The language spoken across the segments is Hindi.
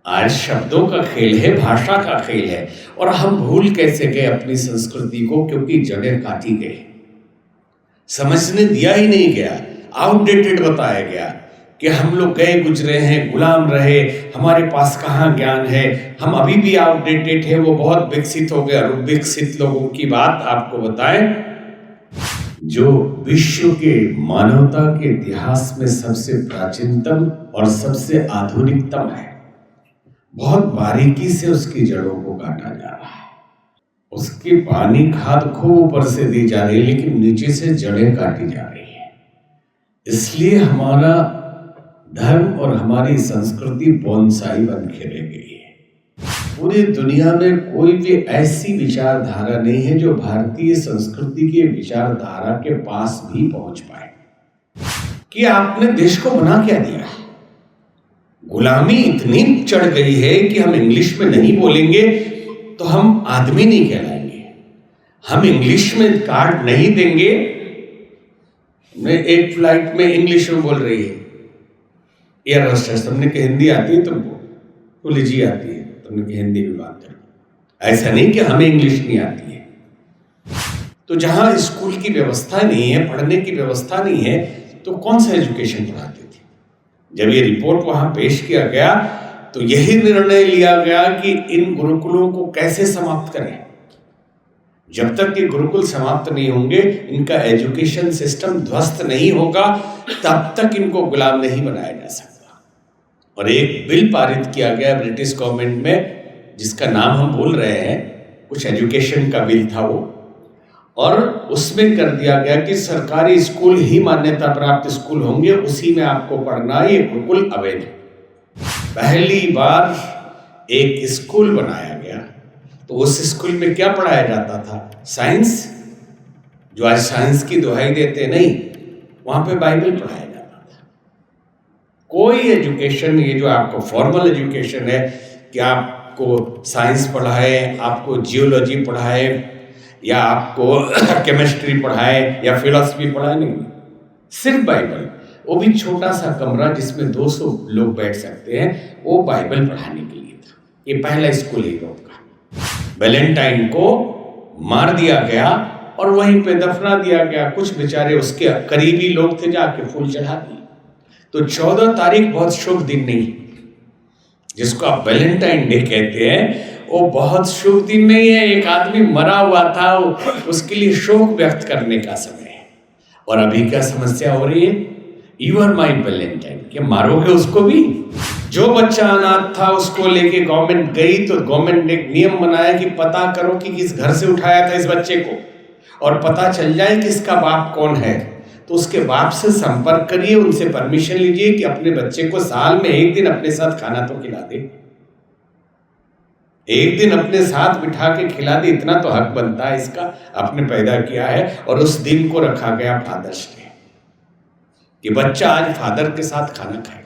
आज शब्दों का खेल है, भाषा का खेल है, और हम भूल कैसे गए अपनी संस्कृति को, क्योंकि जड़ें काटी गई, समझने दिया ही नहीं गया, आउटडेटेड बताया गया कि हम लोग गए गुजरे हैं, गुलाम रहे, हमारे पास कहाँ ज्ञान है, हम अभी भी आउटडेटेड है, वो बहुत विकसित हो गए। और विकसित लोगों की बात आपको बताएं, जो विश्व के मानवता के इतिहास में सबसे प्राचीनतम और सबसे आधुनिकतम है, बहुत बारीकी से उसकी जड़ों को काटा जा रहा है, उसकी पानी खाद खूब ऊपर से दी जा रही है, लेकिन नीचे से जड़ें काटी जा रही है। इसलिए हमारा धर्म और हमारी संस्कृति बोनसाई बन के रह गई है। पूरी दुनिया में कोई भी ऐसी विचारधारा नहीं है जो भारतीय संस्कृति की विचारधारा के पास भी पहुंच पाए। कि आपने देश को बना क्या दिया? गुलामी इतनी चढ़ गई है कि हम इंग्लिश में नहीं बोलेंगे तो हम आदमी नहीं कहलाएंगे, हम इंग्लिश में कार्ड नहीं देंगे। मैं एक फ्लाइट में इंग्लिश में बोल रही है एयर होस्टेस, तुमने कहा हिंदी आती है तुमको? बोले जी आती है। तुमने कहा हिंदी में बात करो। ऐसा नहीं कि हमें इंग्लिश नहीं आती है। तो जहां स्कूल की व्यवस्था नहीं है, पढ़ने की व्यवस्था नहीं है, तो कौन सा एजुकेशन पढ़ाते थे? जब ये रिपोर्ट वहां पेश किया गया तो यही निर्णय लिया गया कि इन गुरुकुलों को कैसे समाप्त करें। जब तक ये गुरुकुल समाप्त नहीं होंगे, इनका एजुकेशन सिस्टम ध्वस्त नहीं होगा, तब तक इनको गुलाम नहीं बनाया जा सकता। और एक बिल पारित किया गया ब्रिटिश गवर्नमेंट में, जिसका नाम हम भूल रहे हैं, कुछ एजुकेशन का बिल था वो, और उसमें कर दिया गया कि सरकारी स्कूल ही मान्यता प्राप्त स्कूल होंगे, उसी में आपको पढ़ना। ये गुरुकुल अवैध। पहली बार एक स्कूल बनाया गया, तो उस स्कूल में क्या पढ़ाया जाता था? साइंस। जो आज साइंस की दुहाई देते नहीं, वहां पे बाइबल पढ़ाया जाता था। कोई एजुकेशन, ये जो आपको फॉर्मल एजुकेशन है कि आपको साइंस पढ़ाए, आपको जियोलॉजी पढ़ाए, या आपको केमिस्ट्री पढ़ाए, या फिलॉसफी पढ़ाए, नहीं, सिर्फ बाइबल। वो भी छोटा सा कमरा जिसमें 200 लोग बैठ सकते हैं, वो बाइबल पढ़ाने के लिए था। ये पहला स्कूल यूरोप का। वैलेंटाइन को मार दिया गया और वहीं पे दफना दिया गया। कुछ बेचारे उसके करीबी लोग थे, जाके फूल चढ़ा दिए। तो 14 तारीख बहुत शुभ दिन नहीं, जिसको आप वैलेंटाइन डे कहते हैं, वो बहुत शुभ दिन नहीं है। एक आदमी मरा हुआ था, उसके लिए शोक व्यक्त करने का समय है। और अभी क्या समस्या हो रही है? यू आर माई वैलेंटाइन, क्या मारोगे उसको भी? जो बच्चा अनाथ था उसको लेके गवर्नमेंट गई, तो गवर्नमेंट ने एक नियम बनाया कि पता करो कि किस घर से उठाया था इस बच्चे को, और पता चल जाए कि इसका बाप कौन है, तो उसके बाप से संपर्क करिए, उनसे परमिशन लीजिए कि अपने बच्चे को साल में एक दिन अपने साथ खाना तो खिला दे, एक दिन अपने साथ बिठा के खिला दे। इतना तो हक बनता है इसका, आपने पैदा किया है। और उस दिन को रखा गया फादर्स डे, कि बच्चा आज फादर के साथ खाना खाएगा।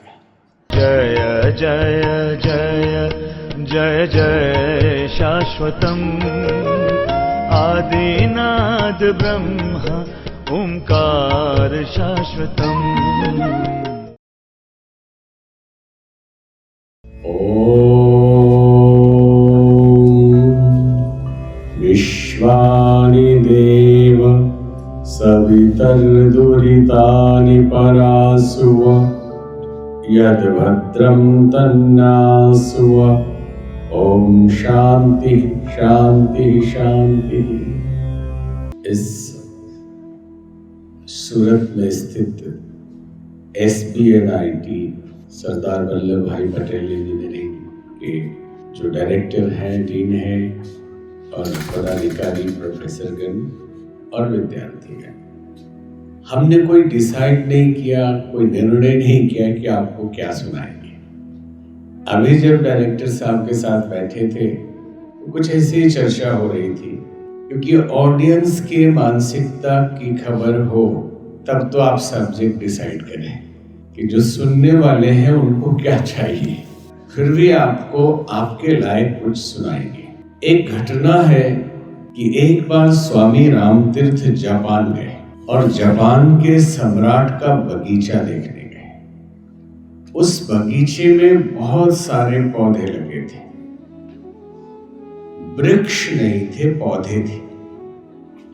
जय जय जय जय जय शाश्वतम् आदिनाद ब्रह्म ओंकार शाश्वतम्। विश्वानि देव सवितर्दुरितानि परासुव यद्भद्रं तन्नासुव। ओम शांति शांति शांति। इस सूरत में स्थित SBNIT सरदार वल्लभ भाई पटेल इंजीनियरिंग के जो डायरेक्टर हैं, डीन हैं, और पदाधिकारी, प्रोफेसरगण और विद्यार्थीगण, हमने कोई डिसाइड नहीं किया, कोई निर्णय नहीं किया कि आपको क्या सुनाएंगे। अभी जब डायरेक्टर साहब के साथ बैठे थे तो कुछ ऐसी ही चर्चा हो रही थी, क्योंकि ऑडियंस के मानसिकता की खबर हो तब तो आप सब्जेक्ट डिसाइड करें कि जो सुनने वाले हैं उनको क्या चाहिए। फिर भी आपको आपके लायक कुछ सुनाएंगे। एक घटना है कि एक बार स्वामी रामतीर्थ जापान गए और जापान के सम्राट का बगीचा देखने गए। उस बगीचे में बहुत सारे पौधे लगे थे, वृक्ष नहीं थे, पौधे थे।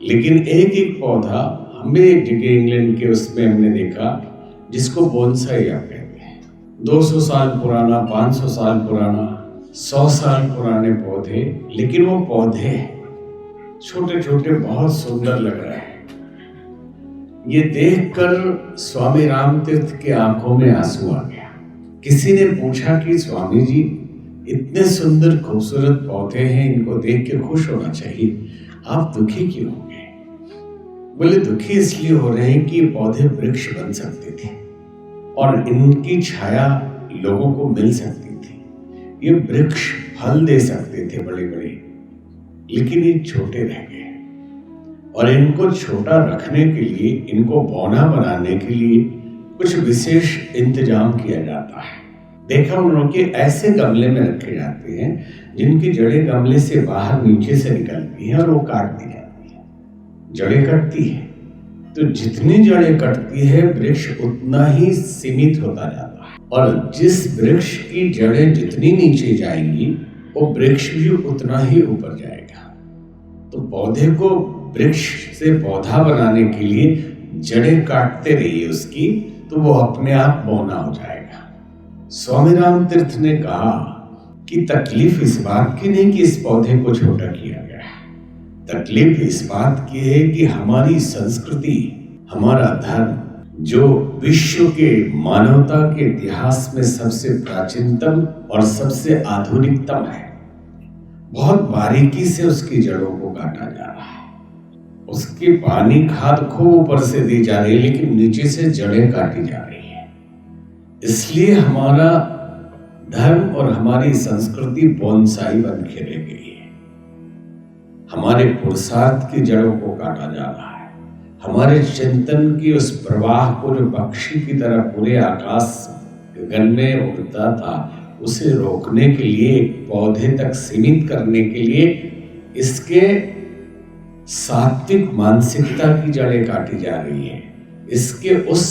लेकिन एक एक पौधा, हमें एक जगह इंग्लैंड के उसमें हमने देखा जिसको बोनसाई आप कहते हैं, 200 साल पुराना, 500 साल पुराना, 100 साल पुराने पौधे, लेकिन वो पौधे छोटे छोटे बहुत सुंदर लग रहे हैं। ये देखकर स्वामी रामतीर्थ के आंखों में आंसू आ गया। किसी ने पूछा कि स्वामी जी, इतने सुंदर खूबसूरत पौधे हैं, इनको देख के खुश होना चाहिए, आप दुखी क्यों हो गए? बोले दुखी इसलिए हो रहे हैं कि ये पौधे वृक्ष बन सकते थे और इनकी छाया लोगों को मिल सकती थी। ये वृक्ष फल दे सकते थे बड़े बड़े, लेकिन ये छोटे रह गए। और इनको छोटा रखने के लिए, इनको बौना बनाने के लिए कुछ विशेष इंतजाम किया जाता है। देखा उन लोगों के ऐसे गमले में रखे जाते हैं जिनकी जड़ें गमले से बाहर नीचे से निकलती हैं और वो काट दी जाती है, जड़ें कटती है। तो जितनी जड़ें कटती है वृक्ष उतना ही सीमित होता जाता है, और जिस वृक्ष की जड़ें जितनी नीचे जाएंगी वो वृक्ष भी उतना ही ऊपर जाएगा। तो पौधे को वृक्ष से पौधा बनाने के लिए जड़ें काटते रहिए उसकी, तो वो अपने आप बौना हो जाएगा। स्वामी रामतीर्थ ने कहा कि तकलीफ इस बात की नहीं कि इस पौधे को छोटा किया गया है, तकलीफ इस बात की है कि हमारी संस्कृति, हमारा धर्म, जो विश्व के मानवता के इतिहास में सबसे प्राचीनतम और सबसे आधुनिकतम है, बहुत बारीकी से उसकी जड़ों को काटा जा रहा है। उसकी पानी खाद खूब ऊपर से दी जा रही है, लेकिन नीचे से जड़ें काटी जा रही है। इसलिए हमारा धर्म और हमारी संस्कृति बोनसाई बन के रह गई है। हमारे पुरुषार्थ की जड़ों को काटा जा रहा है। हमारे चिंतन की उस प्रवाह को, जो पक्षी की तरह पूरे आकाश गगन में उड़ता था, उसे रोकने के लिए, एक पौधे तक सीमित करने के लिए इसके सात्विक मानसिकता की जड़ें काटी जा रही है। इसके उस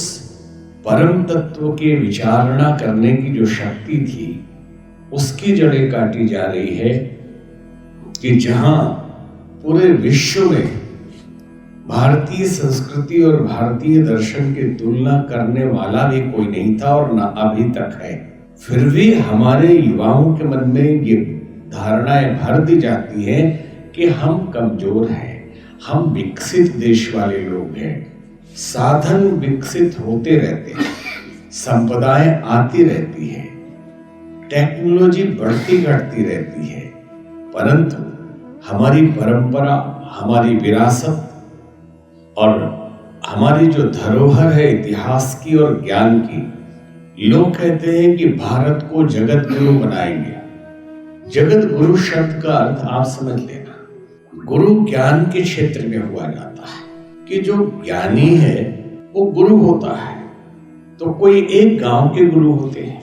परम तत्व के विचारणा करने की जो शक्ति थी, उसकी जड़ें काटी जा रही है कि जहां पूरे विश्व में भारतीय संस्कृति और भारतीय दर्शन की तुलना करने वाला भी कोई नहीं था और न अभी तक है। फिर भी हमारे युवाओं के मन में ये धारणाएं भर दी जाती हैं कि हम कमजोर हैं, हम विकसित देश वाले लोग हैं। साधन विकसित होते रहते हैं, संपदाएं आती रहती है, टेक्नोलॉजी बढ़ती घटती रहती है, परंतु हमारी परंपरा, हमारी विरासत और हमारी जो धरोहर है इतिहास की और ज्ञान की, लोग कहते हैं कि भारत को जगत गुरु बनाएंगे। जगत गुरु शब्द का अर्थ आप समझ लेना, गुरु ज्ञान के क्षेत्र में हुआ जाता है कि जो ज्ञानी है वो गुरु होता है। तो कोई एक गांव के गुरु होते हैं,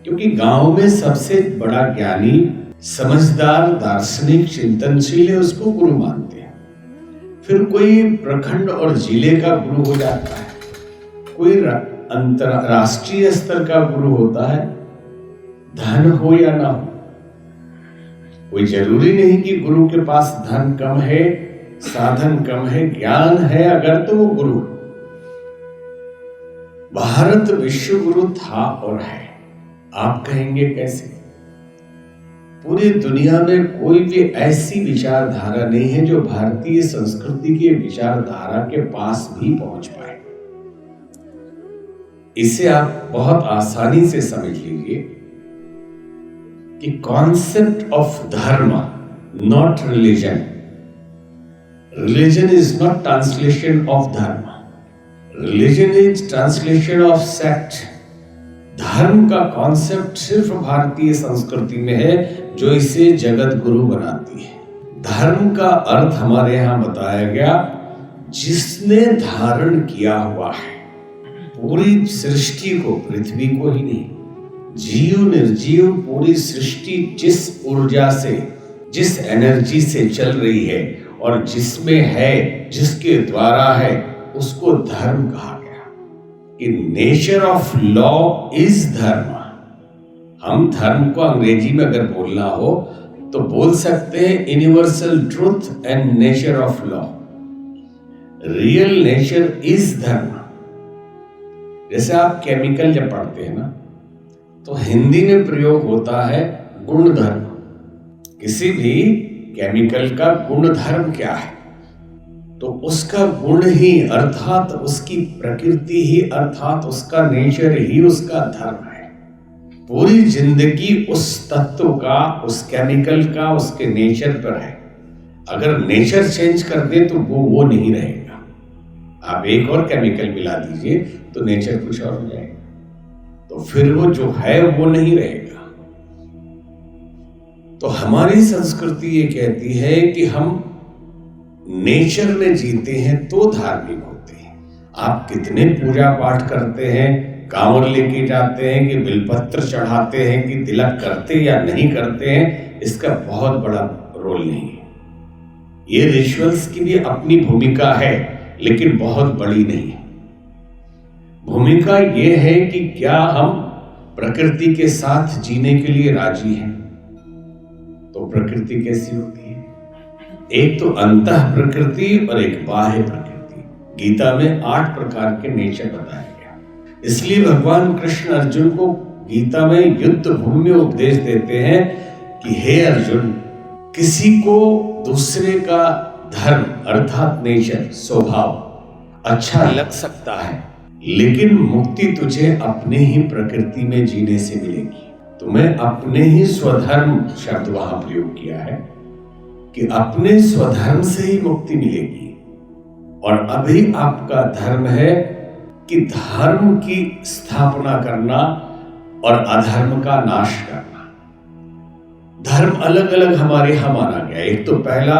क्योंकि गांव में सबसे बड़ा ज्ञानी, समझदार, दार्शनिक, चिंतनशील है, उसको गुरु मानते हैं। फिर कोई प्रखंड और जिले का गुरु हो जाता है, कोई अंतरराष्ट्रीय स्तर का गुरु होता है, धन हो या ना हो। कोई जरूरी नहीं कि गुरु के पास धन कम है, साधन कम है, ज्ञान है अगर तो वो गुरु। भारत विश्व गुरु था और है। आप कहेंगे कैसे? पूरी दुनिया में कोई भी ऐसी विचारधारा नहीं है जो भारतीय संस्कृति की विचारधारा के पास भी पहुंच पाए। इसे आप बहुत आसानी से समझ लीजिए कि कॉन्सेप्ट ऑफ धर्म, not religion. Religion is not translation of dharma. Religion is translation of sect. धर्म का कॉन्सेप्ट सिर्फ भारतीय संस्कृति में है जो इसे जगत गुरु बनाती है। धर्म का अर्थ हमारे यहाँ बताया गया, जिसने धारण किया हुआ है पूरी सृष्टि को, पृथ्वी को ही नहीं, जीव निर्जीव पूरी सृष्टि जिस ऊर्जा से, जिस एनर्जी से चल रही है और जिसमें है, जिसके द्वारा है, उसको धर्म कहा गया। कि नेचर ऑफ लॉ इज धर्म। हम धर्म को अंग्रेजी में अगर बोलना हो तो बोल सकते हैं universal truth and nature of law. Real nature is धर्म। जैसे आप केमिकल जब पढ़ते हैं ना, तो हिंदी में प्रयोग होता है गुण धर्म। किसी भी केमिकल का गुण धर्म क्या है? तो उसका गुण ही अर्थात उसकी प्रकृति ही अर्थात उसका नेचर ही उसका धर्म है। पूरी जिंदगी उस तत्व का, उस केमिकल का, उसके नेचर पर है। अगर नेचर चेंज कर दे तो वो नहीं रहेगा। आप एक और केमिकल मिला दीजिए तो नेचर कुछ और हो जाएगा, तो फिर वो जो है वो नहीं रहेगा। तो हमारी संस्कृति ये कहती है कि हम नेचर में जीते हैं तो धार्मिक होते हैं। आप कितने पूजा पाठ करते हैं, कांवर लेके जाते हैं कि बिलपत्र चढ़ाते हैं कि तिलक करते या नहीं करते हैं, इसका बहुत बड़ा रोल नहीं है। ये रिचुअल्स की भी अपनी भूमिका है, लेकिन बहुत बड़ी नहीं है। भूमिका ये है कि क्या हम प्रकृति के साथ जीने के लिए राजी हैं। तो प्रकृति कैसी होती है? एक तो अंतः प्रकृति और एक बाह्य प्रकृति। गीता में 8 प्रकार के नेचर बताया गया। इसलिए भगवान कृष्ण अर्जुन को गीता में युद्ध भूमि में उपदेश देते हैं कि हे अर्जुन, किसी को दूसरे का धर्म अर्थात नेचर, स्वभाव अच्छा लग सकता है, लेकिन मुक्ति तुझे अपने ही प्रकृति में जीने से मिलेगी। तुम्हें अपने ही स्वधर्म शब्द वहां प्रयोग किया है कि अपने स्वधर्म से ही मुक्ति मिलेगी। और अभी आपका धर्म है कि धर्म की स्थापना करना और अधर्म का नाश करना। धर्म अलग अलग हमारे यहां माना गया। एक तो पहला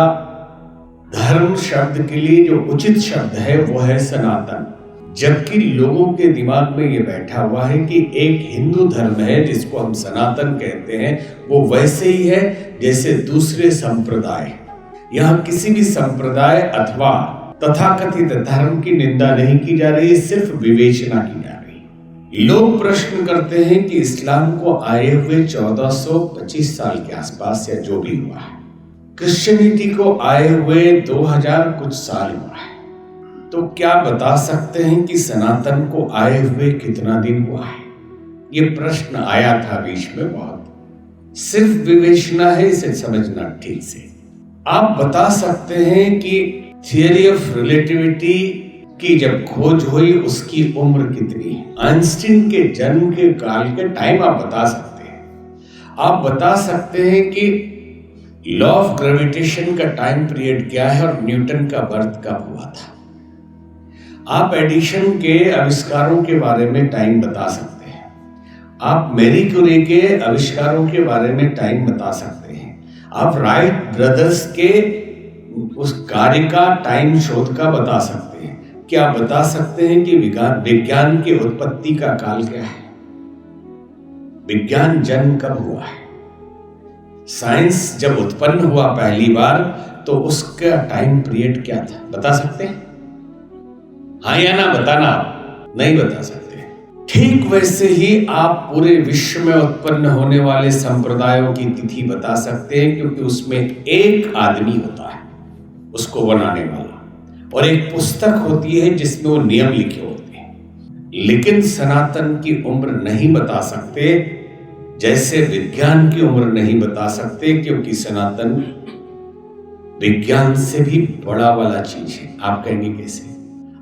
धर्म शब्द के लिए जो उचित शब्द है वो है सनातन, जबकि लोगों के दिमाग में ये बैठा हुआ है कि एक हिंदू धर्म है जिसको हम सनातन कहते हैं, वो वैसे ही है जैसे दूसरे संप्रदाय। यहाँ किसी भी संप्रदाय अथवा तथाकथित धर्म की निंदा नहीं की जा रही है, सिर्फ विवेचना की जा रही है। लोग प्रश्न करते हैं कि इस्लाम को आए हुए 1425 साल के आसपास या जो भी हुआ है, क्रिश्चियनिटी को आए हुए 2000 कुछ साल हुआ है, तो क्या बता सकते हैं कि सनातन को आए हुए कितना दिन हुआ है? ये प्रश्न आया था बीच में बहुत। सिर्फ विवेचना है, इसे समझना ठीक से। आप बता सकते हैं कि थियरी ऑफ रिलेटिविटी की जब खोज हुई उसकी उम्र कितनी है? आइंस्टीन के जन्म के काल के टाइम आप बता सकते हैं। आप बता सकते हैं कि लॉ ऑफ ग्रेविटेशन का टाइम पीरियड क्या है और न्यूटन का बर्थ कब हुआ था। आप एडिशन के आविष्कारों के बारे में टाइम बता सकते हैं। आप मैरी क्यूरी के आविष्कारों के बारे में टाइम बता सकते हैं। आप राइट ब्रदर्स के उस कार्य का टाइम, शोध का बता सकते हैं। क्या बता सकते हैं कि विज्ञान की उत्पत्ति का काल क्या है? विज्ञान जन्म कब हुआ है? साइंस जब उत्पन्न हुआ पहली बार तो उसका टाइम पीरियड क्या था? बता सकते हैं? हाँ या ना? बताना। नहीं बता सकते। ठीक वैसे ही आप पूरे विश्व में उत्पन्न होने वाले संप्रदायों की तिथि बता सकते हैं, क्योंकि उसमें एक आदमी होता है उसको बनाने वाला, और एक पुस्तक होती है जिसमें वो नियम लिखे होते हैं। लेकिन सनातन की उम्र नहीं बता सकते, जैसे विज्ञान की उम्र नहीं बता सकते, क्योंकि सनातन विज्ञान से भी बड़ा वाला चीज है। आप कहेंगे कैसे?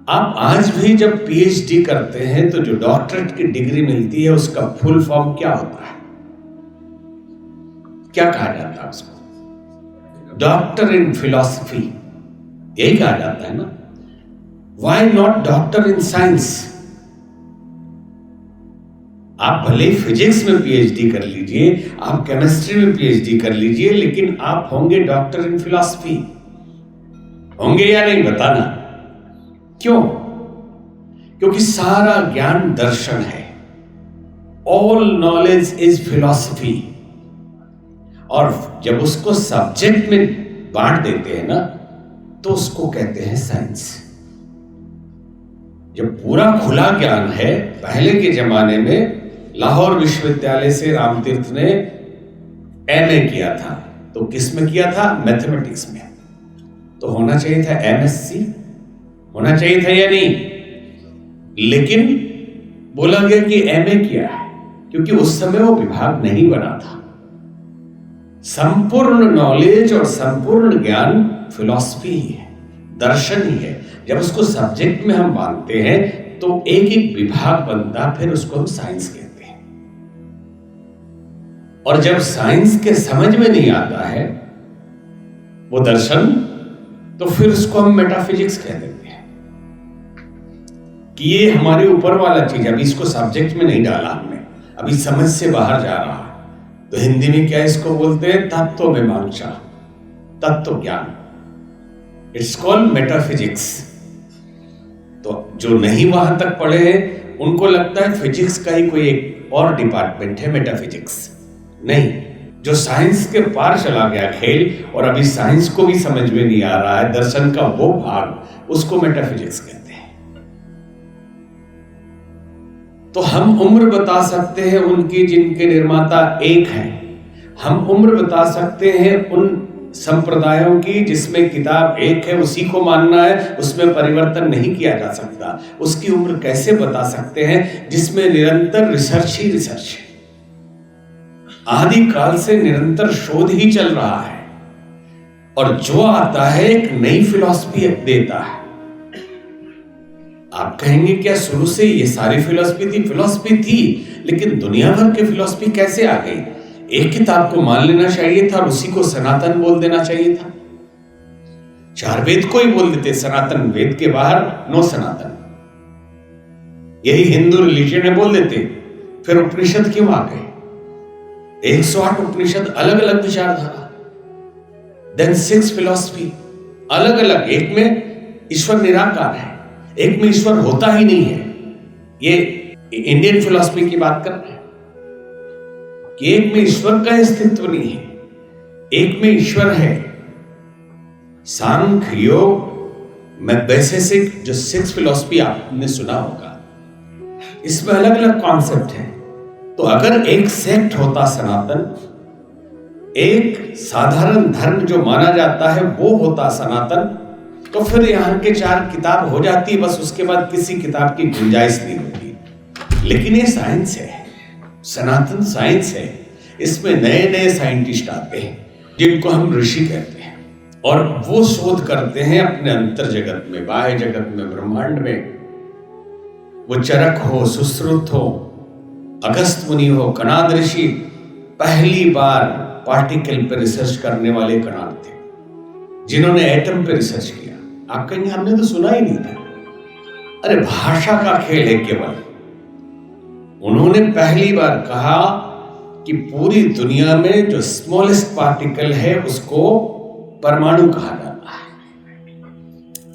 आप आज भी जब पीएचडी करते हैं तो जो डॉक्टरेट की डिग्री मिलती है उसका फुल फॉर्म क्या होता है? क्या कहा जाता है उसको? डॉक्टर इन फिलॉसफी, यही कहा जाता है ना। Why not doctor in science? आप भले ही फिजिक्स में पीएचडी कर लीजिए, आप केमिस्ट्री में पीएचडी कर लीजिए, लेकिन आप होंगे डॉक्टर इन फिलॉसफी। होंगे या नहीं? बताना। क्यों? क्योंकि सारा ज्ञान दर्शन है। All knowledge is philosophy. और जब उसको सब्जेक्ट में बांट देते हैं ना, तो उसको कहते हैं साइंस। जब पूरा खुला ज्ञान है, पहले के जमाने में लाहौर विश्वविद्यालय से रामतीर्थ ने एमए किया था, तो किस में किया था? मैथमेटिक्स में। तो होना चाहिए था एमएससी, होना चाहिए था या नहीं? लेकिन बोला गया कि एमए किया है, क्योंकि उस समय वो विभाग नहीं बना था। संपूर्ण नॉलेज और संपूर्ण ज्ञान फिलॉसफी ही है, दर्शन ही है। जब उसको सब्जेक्ट में हम मानते हैं तो एक एक विभाग बनता, फिर उसको हम साइंस कहते हैं। और जब साइंस के समझ में नहीं आता है वो दर्शन, तो फिर उसको हम मेटाफिजिक्स कह देते हैं कि ये हमारे ऊपर वाला चीज। अभी इसको सब्जेक्ट में नहीं डाला हमने, अभी समझ से बाहर जा रहा है। तो हिंदी में क्या इसको बोलते हैं? तत्व मीमांसा, तत्व ज्ञान। It's called metaphysics. तो जो नहीं वहां तक पढ़े हैं उनको लगता है फिजिक्स का ही कोई एक और डिपार्टमेंट है मेटाफिजिक्स। नहीं, जो साइंस के पार चला गया खेल और अभी साइंस को भी समझ में नहीं आ रहा है, दर्शन का वो भाग, उसको मेटाफिजिक्स कहते हैं। तो हम उम्र बता सकते हैं उनकी जिनके निर्माता एक हैं। हम उम्र बता सकते हैं उन संप्रदायों की जिसमें किताब एक है, उसी को मानना है, उसमें परिवर्तन नहीं किया जा सकता। उसकी उम्र कैसे बता सकते हैं जिसमें निरंतर रिसर्च ही रिसर्च है, आदि काल से निरंतर शोध ही चल रहा है, और जो आता है एक नई फिलॉसफी देता है। आप कहेंगे क्या शुरू से ये सारी फिलॉसफी थी? फिलॉसफी थी, लेकिन दुनिया भर की फिलॉसफी कैसे आ गई? एक किताब को मान लेना चाहिए था और उसी को सनातन बोल देना चाहिए था। चार वेद को ही बोल देते सनातन, वेद के बाहर नो सनातन, यही हिंदू रिलीजन है बोल देते। फिर उपनिषद क्यों आ गए? 108 उपनिषद, अलग अलग विचारधारा, देन 6 फिलॉसफी अलग अलग। एक में ईश्वर निराकार है, एक में ईश्वर होता ही नहीं है। ये इंडियन फिलॉसफी की बात कर रहे हैं कि एक में ईश्वर का अस्तित्व नहीं है, एक में ईश्वर है। सांख्य योग में वैशेषिक जो 6 फिलॉसफी आपने सुना होगा, इसमें अलग अलग कॉन्सेप्ट है। तो अगर एक सेक्ट होता सनातन, एक साधारण धर्म जो माना जाता है वो होता सनातन, तो फिर यहां के 4 किताब हो जाती, बस उसके बाद किसी किताब की गुंजाइश नहीं होती। लेकिन ये साइंस है, सनातन साइंस है। इसमें नए नए साइंटिस्ट आते हैं जिनको हम ऋषि कहते हैं, और वो शोध करते हैं अपने अंतर जगत में, बाह्य जगत में, ब्रह्मांड में। वो चरक हो, सुश्रुत हो, अगस्त मुनि हो, कणाद ऋषि पहली बार पार्टिकल पर रिसर्च करने वाले कणाद थे, जिन्होंने एटम पे रिसर्च किया। आप कहेंगे हमने तो सुना ही नहीं था। अरे भाषा का खेल है केवल। उन्होंने पहली बार कहा कि पूरी दुनिया में जो स्मॉलेस्ट पार्टिकल है उसको परमाणु कहा जाता है,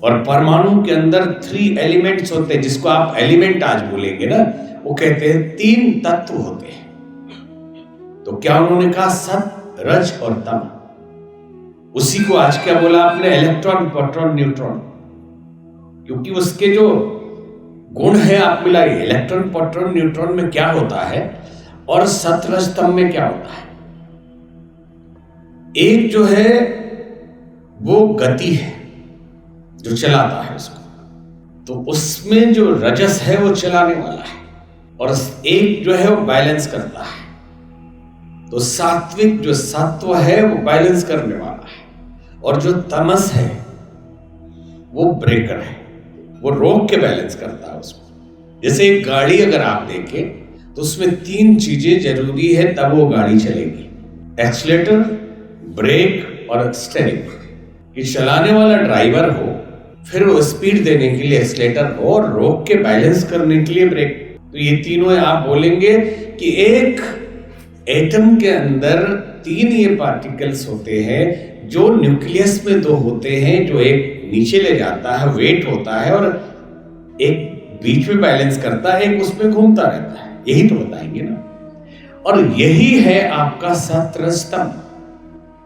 और परमाणु के अंदर 3 एलिमेंट्स होते हैं, जिसको आप एलिमेंट आज बोलेंगे ना, वो कहते हैं 3 तत्व होते हैं। तो क्या उन्होंने कहा? सत, रज और तम। उसी को आज क्या बोला आपने? Electron, proton, neutron. क्योंकि उसके जो गुण है आप मिलाइए, इलेक्ट्रॉन, प्रोटॉन, न्यूट्रॉन में क्या होता है और सत, रज, तम में क्या होता है। एक जो है वो गति है, जो चलाता है उसको, तो उसमें जो रजस है वो चलाने वाला है, और एक जो है वो बैलेंस करता है। तो सात्विक जो सत्व है वो बैलेंस करने वाला है, और जो तमस है वो ब्रेकर है, वो रोक के बैलेंस करता है उसको। जैसे एक गाड़ी अगर आप देखें तो उसमें 3 चीजें जरूरी है तब वो गाड़ी चलेगी, एक्सीलरेटर, ब्रेक और स्टीयरिंग। कि चलाने वाला ड्राइवर हो, फिर वो स्पीड देने के लिए एक्सीलरेटर हो, और रोक के बैलेंस करने के लिए ब्रेक। तो ये तीनों आप बोलेंगे कि एक एटम के अंदर 3 ये पार्टिकल्स होते हैं, जो न्यूक्लियस में 2 होते हैं, जो एक नीचे ले जाता है, वेट होता है, और एक बीच में बैलेंस करता है, एक उसमें घूमता रहता है। यही तो बताएंगे ना। और यही है आपका सत्रस्तम।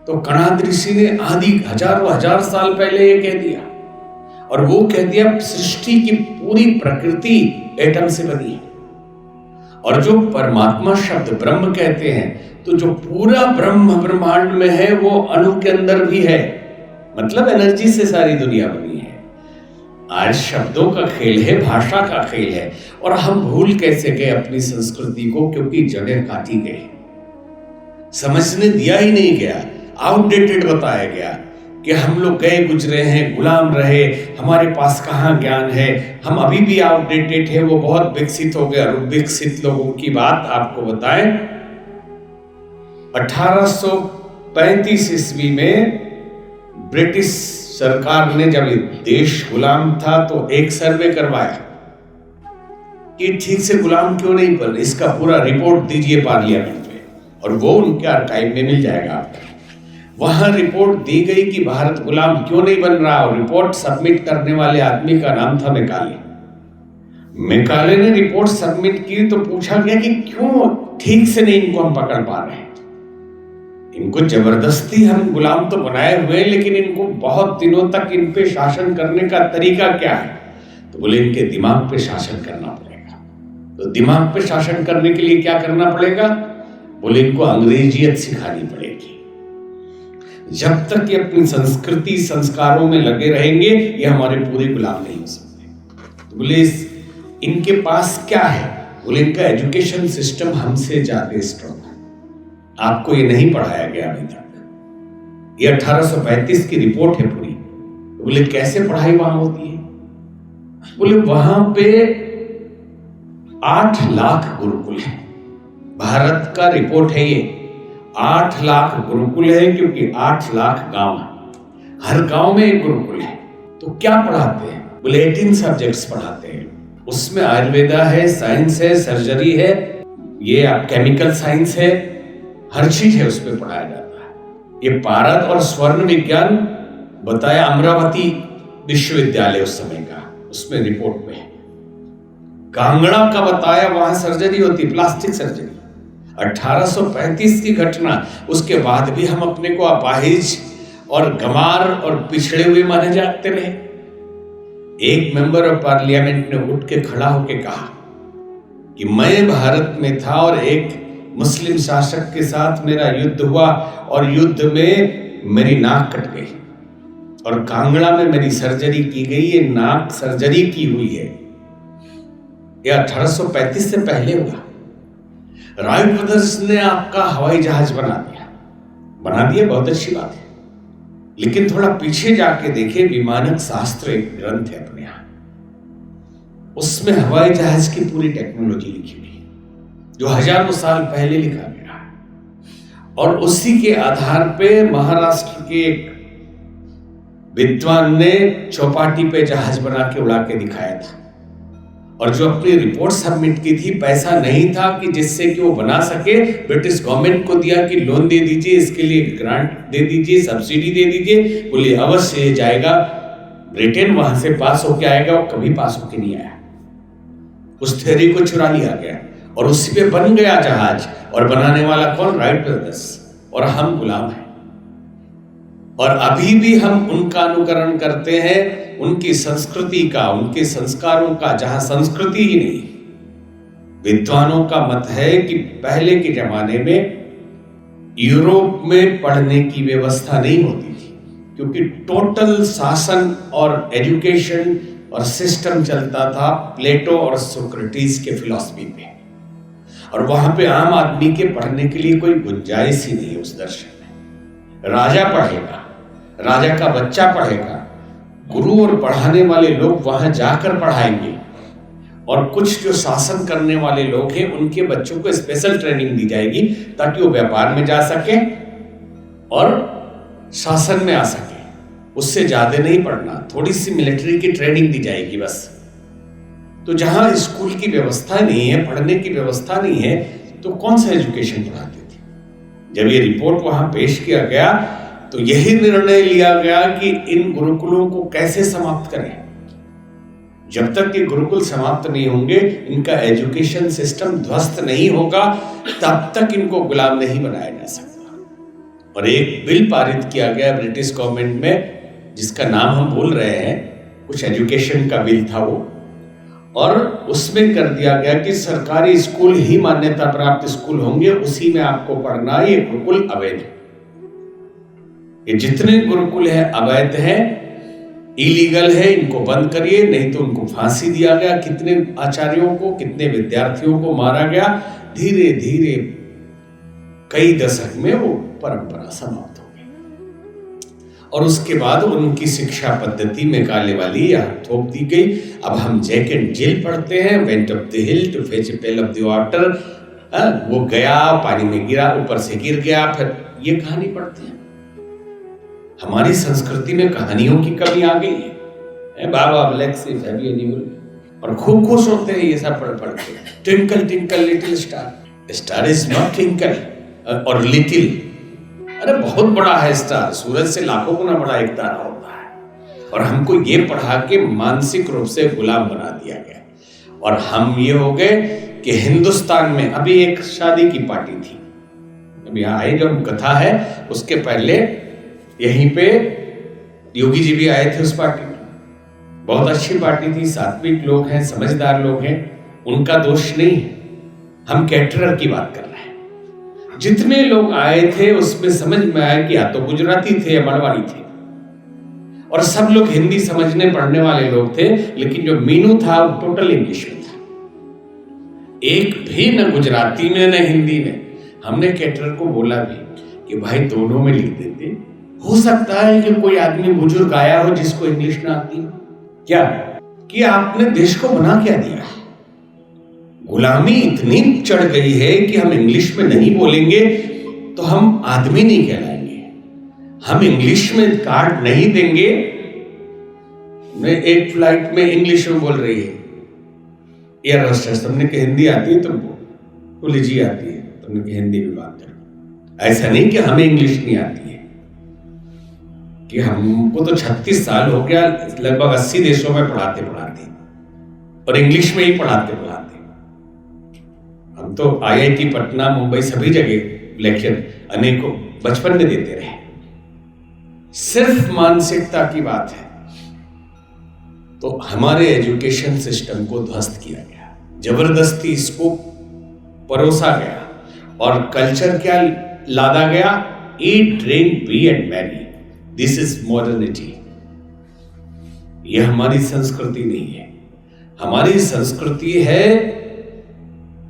तो कणाद ऋषि ने आदि हजारों हजार साल पहले ये कह दिया, और वो कह दिया सृष्टि की पूरी प्रकृति एटम से बनी है। और जो परमात्मा शब्द ब्रह्म कहते हैं, तो जो पूरा ब्रह्म ब्रह्मांड में है वो अणु के अंदर भी है, मतलब एनर्जी से सारी दुनिया बनी है। आज शब्दों का खेल है, भाषा का खेल है, और हम भूल कैसे गए अपनी संस्कृति को, क्योंकि जड़ें काटी गई, समझने दिया ही नहीं गया, आउटडेटेड बताया गया कि हम लोग गए गुजरे हैं, गुलाम रहे, हमारे पास कहाँ ज्ञान है, हम अभी भी आउटडेटेड है, वो बहुत विकसित हो गए। और विकसित लोगों की बात आपको बताएं, 1835 ईस्वी में ब्रिटिश सरकार ने, जब देश गुलाम था, तो एक सर्वे करवाया कि ठीक से गुलाम क्यों नहीं बन, इसका पूरा रिपोर्ट दीजिए पार्लियामेंट में, और वो उनके आर्काइव में मिल जाएगा आपको। वहां रिपोर्ट दी गई कि भारत गुलाम क्यों नहीं बन रहा, और रिपोर्ट सबमिट करने वाले आदमी का नाम था मैकाले। मैकाले ने रिपोर्ट सबमिट की तो पूछा गया कि क्यों ठीक से नहीं इनको हम पकड़ पा रहे हैं, इनको जबरदस्ती हम गुलाम तो बनाए हुए, लेकिन इनको बहुत दिनों तक इन पे शासन करने का तरीका क्या है। तो बोले इनके दिमाग पे शासन करना पड़ेगा। तो दिमाग पे शासन करने के लिए क्या करना पड़ेगा, बोले इनको अंग्रेजियत सिखानी पड़ेगी। जब तक ये अपनी संस्कृति संस्कारों में लगे रहेंगे, ये हमारे पूरे गुलाम नहीं हो सकते। तो बोले इनके पास क्या है, बोले इनका एजुकेशन सिस्टम हमसे ज्यादा स्ट्रॉन्ग है, आपको ये नहीं पढ़ाया गया अभी तक। ये 1835 की रिपोर्ट है पूरी। तो बोले कैसे पढ़ाई वहां होती है, बोले वहां पे 8 लाख गुरुकुल है। भारत का रिपोर्ट है ये, 8 लाख गुरुकुल है, क्योंकि 8 लाख गांव है, हर गांव में एक गुरुकुल है। तो क्या पढ़ाते हैं, बोले 18 सब्जेक्ट्स पढ़ाते हैं। उसमें आयुर्वेदा है, साइंस है, सर्जरी है, ये आप केमिकल साइंस है, हर चीज है उसमें पढ़ाया जाता है। ये पारद और स्वर्ण विज्ञान बताया अमरावती विश्वविद्यालय उस समय का, उसमें रिपोर्ट में है। कांगड़ा का बताया, वहां सर्जरी होती, प्लास्टिक सर्जरी। 1835 की घटना, उसके बाद भी हम अपने को अपाहिज और गंवार और पिछड़े हुए माने जाते रहे। एक मेंबर ऑफ पार्लियामेंट ने उठ के खड़ा होकर कहा कि मैं भारत में था और एक मुस्लिम शासक के साथ मेरा युद्ध हुआ, और युद्ध में मेरी नाक कट गई, और कांगड़ा में मेरी सर्जरी की गई, ये नाक सर्जरी की हुई है। यह 1835 से पहले हुआ। राइट ब्रदर्स ने आपका हवाई जहाज बना दिया, बहुत अच्छी बात है, लेकिन थोड़ा पीछे जाके देखें, विमानक शास्त्र एक ग्रंथ है अपने यहां, उसमें हवाई जहाज की पूरी टेक्नोलॉजी लिखी हुई है, जो हजारों साल पहले लिखा गया है। और उसी के आधार पे महाराष्ट्र के एक विद्वान ने चौपाटी पे जहाज बना के उड़ा के दिखाया था, और जो अपनी रिपोर्ट सबमिट की थी, पैसा नहीं था कि जिससे कि वो बना सके, ब्रिटिश गवर्नमेंट को दिया कि लोन दे दीजिए, इसके लिए ग्रांट दे दीजिए, सब्सिडी दे दीजिए, बोले अवश्य जाएगा ब्रिटेन, वहां से पास होके आएगा। वो कभी पास होके नहीं आया, उस थ्योरी को चुरा लिया गया, और उसी पे बन गया जहाज। और बनाने वाला कौन, राइट ब्रदर्स, और हम गुलाम हैं। और अभी भी हम उनका अनुकरण करते हैं, उनकी संस्कृति का, उनके संस्कारों का, जहां संस्कृति ही नहीं। विद्वानों का मत है कि पहले के जमाने में यूरोप में पढ़ने की व्यवस्था नहीं होती थी, क्योंकि टोटल शासन और एजुकेशन और सिस्टम चलता था प्लेटो और सोक्रेटिस के फिलॉसफी पे, और वहां पे आम आदमी के पढ़ने के लिए कोई गुंजाइश ही नहीं है उस दर्शन में। राजा पढ़ेगा, राजा का बच्चा पढ़ेगा, गुरु और पढ़ाने वाले लोग वहां जाकर पढ़ाएंगे, और कुछ जो शासन करने वाले लोग हैं उनके बच्चों को स्पेशल ट्रेनिंग दी जाएगी, ताकि वो व्यापार में जा सके और शासन में आ सके। उससे ज्यादा नहीं पढ़ना, थोड़ी सी मिलिट्री की ट्रेनिंग दी जाएगी बस। तो जहां स्कूल की व्यवस्था नहीं है, पढ़ने की व्यवस्था नहीं है, तो कौन सा एजुकेशन पढ़ाते थे। जब ये रिपोर्ट वहां पेश किया गया, तो यही निर्णय लिया गया कि इन गुरुकुलों को कैसे समाप्त करें। जब तक ये गुरुकुल समाप्त नहीं होंगे, इनका एजुकेशन सिस्टम ध्वस्त नहीं होगा, तब तक इनको गुलाम नहीं बनाया जा सकता। और एक बिल पारित किया गया ब्रिटिश गवर्नमेंट में, जिसका नाम हम भूल रहे हैं, कुछ एजुकेशन का बिल था वो, और उसमें कर दिया गया कि सरकारी स्कूल ही मान्यता प्राप्त स्कूल होंगे, उसी में आपको पढ़ना है। ये गुरुकुल अवैध है। ये जितने गुरुकुल है अवैध है, इलीगल है, इनको बंद करिए, नहीं तो उनको फांसी दिया गया। कितने आचार्यों को, कितने विद्यार्थियों को मारा गया। धीरे धीरे कई दशक में वो परंपरा समाप्त हो गई और उसके बाद उनकी शिक्षा पद्धति में काले वाली यहाँ थोप दी गई। अब हम जैक एंड जिल पढ़ते हैं, went up the hill to fetch a pail of the water. वो गया, पानी में गिरा, ऊपर से गिर गया, फिर ये कहानी पढ़ते हैं। हमारी संस्कृति में कहानियों की कमी आ गई है। बाबा ब्लैक से और खूब खुश होते हैं ये सब पढ़ पढ़ के। Twinkle twinkle little star, star is not twinkle और लिटिल। अरे बहुत बड़ा है स्टार, सूरज से लाखों गुना बड़ा एक तारा होता है। और हमको ये पढ़ा के मानसिक रूप से गुलाम बना दिया गया। और हम ये हो गए कि हिंदुस्तान में अभी एक शादी की पार्टी थी, अभी यहाँ आई जो कथा है, उसके पहले यहीं पे योगी जी भी आए थे उस पार्टी में। बहुत अच्छी पार्टी थी, सात्विक लोग हैं, समझदार लोग हैं, उनका दोष नहीं है। हम कैटरर की बात कर रहे हैं। जितने लोग आए थे उसमें समझ में आया कि या तो गुजराती थे या मरवाड़ी थे, और सब लोग हिंदी समझने पढ़ने वाले लोग थे। लेकिन जो मीनू था वो टोटल इंग्लिश में था, एक भी न गुजराती में न हिंदी में। हमने कैटरर को बोला भी कि भाई दोनों में लिख देते, हो सकता है कि कोई आदमी बुजुर्ग आया हो जिसको इंग्लिश ना आती हो। क्या कि आपने देश को बना क्या दिया? गुलामी इतनी चढ़ गई है कि हम इंग्लिश में नहीं बोलेंगे तो हम आदमी नहीं कहलाएंगे। हम इंग्लिश में कार्ड नहीं देंगे। मैं एक फ्लाइट में इंग्लिश में बोल रही है एयर होस्टेस, तुमने कहा हिंदी आती है तुमको? बोले जी आती है। तुमने कहा हिंदी में बात करो। ऐसा नहीं कि हमें इंग्लिश नहीं आती है, कि हमको तो 36 साल हो गया लगभग 80 देशों में पढ़ाते पढ़ाते, और इंग्लिश में ही पढ़ाते पढ़ाते। हम तो IIT पटना, मुंबई सभी जगह लेक्चर अनेकों बचपन में देते रहे। सिर्फ मानसिकता की बात है तो हमारे एजुकेशन सिस्टम को ध्वस्त किया गया, जबरदस्ती इसको परोसा गया। और कल्चर क्या लादा गया? Eat, drink, be and merry. This is modernity. यह हमारी संस्कृति नहीं है। हमारी संस्कृति है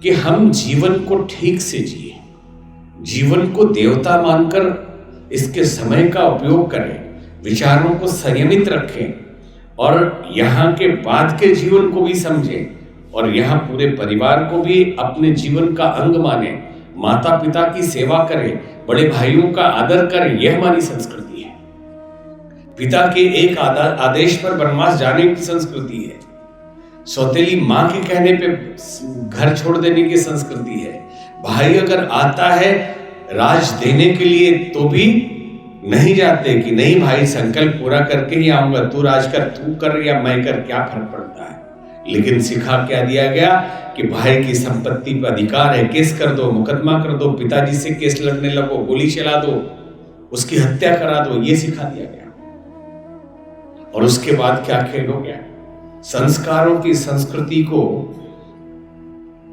कि हम जीवन को ठीक से जिए, जीवन को देवता मानकर इसके समय का उपयोग करें, विचारों को संयमित रखें, और यहाँ के बाद के जीवन को भी समझें, और यहाँ पूरे परिवार को भी अपने जीवन का अंग माने, माता पिता की सेवा करें, बड़े भाइयों का आदर करें। यह हमारी संस्कृति है। पिता के एक आदेश पर वनवास जाने की संस्कृति है। सौतेली माँ के कहने पे घर छोड़ देने की संस्कृति है। भाई अगर आता है राज देने के लिए तो भी नहीं जाते कि नहीं भाई संकल्प पूरा करके ही आऊंगा, तू राज कर, तू कर या मैं कर, क्या फर्क पड़ता है। लेकिन सिखा क्या दिया गया कि भाई की संपत्ति पर अधिकार है, केस कर दो, मुकदमा कर दो, पिताजी से केस लड़ने लगो, गोली चला दो, उसकी हत्या करा दो, ये सिखा दिया गया। और उसके बाद क्या खेल हो गया? संस्कारों की संस्कृति को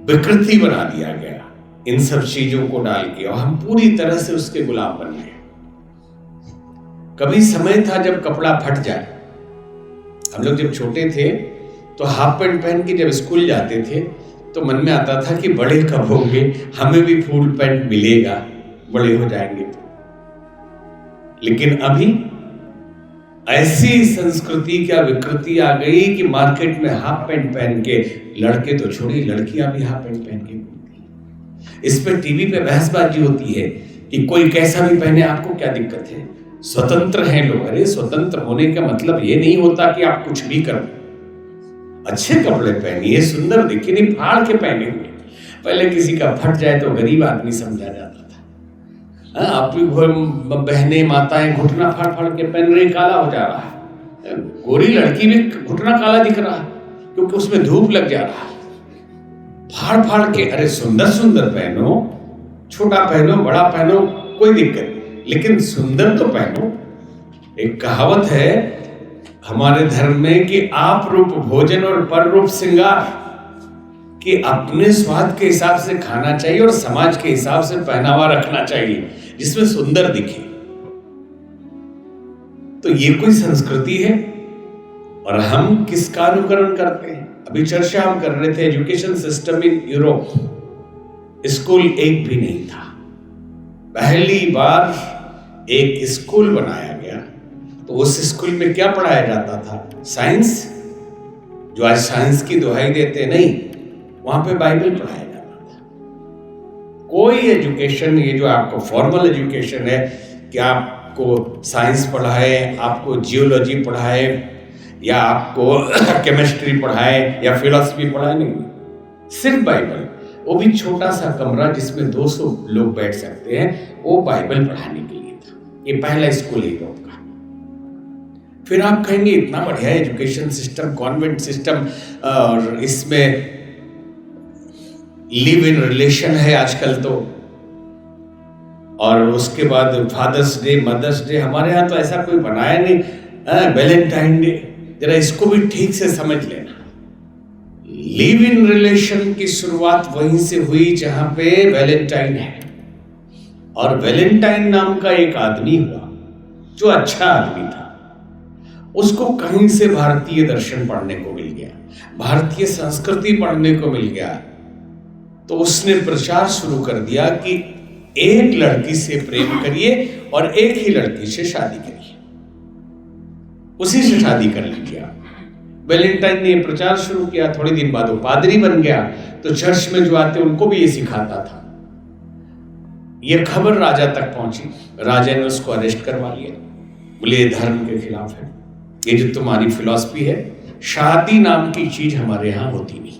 विकृति बना दिया गया इन सब चीजों को डाल के, और हम पूरी तरह से उसके गुलाम बन गए। कभी समय था जब कपड़ा फट जाए। हम लोग जब छोटे थे तो हाफ पैंट पहन के जब स्कूल जाते थे तो मन में आता था कि बड़े कब होंगे, हमें भी फुल पैंट मिलेगा, बड़े हो जाएंगे तो। लेकिन अभी ऐसी संस्कृति क्या विकृति आ गई कि मार्केट में हाफ पैंट पहन के, लड़के तो छोड़िए लड़कियां भी हाफ पैंट पहन के घूमती हैं। इस पे टीवी पे बहसबाजी होती है कि कोई कैसा भी पहने, आपको क्या दिक्कत है, स्वतंत्र हैं लोग। अरे स्वतंत्र होने का मतलब ये नहीं होता कि आप कुछ भी करो। अच्छे कपड़े पहनिए, सुंदर दिखिए, नहीं फाड़ के पहने हुए। पहले किसी का फट जाए तो गरीब आदमी समझा जाता था। आपकी बहनें माताएं घुटना फाड़ फाड़ के पहन रही, काला हो जा रहा है। गोरी लड़की भी घुटना काला दिख रहा है क्योंकि उसमें धूप लग जा रहा है। फाड़ फाड़ के, अरे सुंदर सुंदर पहनो, छोटा पहनो, बड़ा पहनो, कोई दिक्कत नहीं, लेकिन सुंदर तो पहनो। एक कहावत है, हमारे धर्म में कि आप रूप भोजन और पर रूप श्रृंगार, कि अपने स्वाद के हिसाब से खाना चाहिए और समाज के हिसाब से पहनावा रखना चाहिए जिसमें सुंदर दिखे। तो ये कोई संस्कृति है? और हम किसका अनुकरण करते हैं? अभी चर्चा हम कर रहे थे education system in Europe, school एक भी नहीं था। पहली बार एक स्कूल बनाया गया, तो उस स्कूल में क्या पढ़ाया जाता था? साइंस। जो आज साइंस की दुहाई देते नहीं, वहां पे बाइबल पढ़ाया जाता था। कोई एजुकेशन, ये जो आपको फॉर्मल एजुकेशन है कि आपको साइंस पढ़ाए, आपको जियोलॉजी पढ़ाए, या आपको केमिस्ट्री पढ़ाए, या फिलॉसफी पढ़ाए, नहीं, सिर्फ बाइबल। वो भी छोटा सा कमरा जिसमें 200 लोग बैठ सकते हैं, वो बाइबल पढ़ाने के लिए था। ये पहला स्कूल है यूरोप का। फिर आप कहेंगे इतना बढ़िया एजुकेशन सिस्टम, कॉन्वेंट सिस्टम, और इसमें लिव इन रिलेशन है आजकल तो, और उसके बाद फादर्स डे, मदर्स डे। हमारे यहाँ तो ऐसा कोई बनाया नहीं। वैलेंटाइन डे, जरा इसको भी ठीक से समझ लेना। लिव इन रिलेशन की शुरुआत वहीं से हुई जहां पे वैलेंटाइन है। और वैलेंटाइन नाम का एक आदमी हुआ जो अच्छा आदमी था। उसको कहीं से भारतीय दर्शन पढ़ने को मिल गया, भारतीय संस्कृति पढ़ने को मिल गया। तो उसने प्रचार शुरू कर दिया कि एक लड़की से प्रेम करिए और एक ही लड़की से शादी करिए, उसी से शादी कर लीजिए। वैलेंटाइन ने प्रचार शुरू किया। थोड़े दिन बाद वो पादरी बन गया, तो चर्च में जो आते उनको भी ये सिखाता था। ये खबर राजा तक पहुंची, राजा ने उसको अरेस्ट करवा लिया। बोले ये धर्म के खिलाफ है, ये जो तुम्हारी फिलॉसफी है, शादी नाम की चीज हमारे यहां होती नहीं।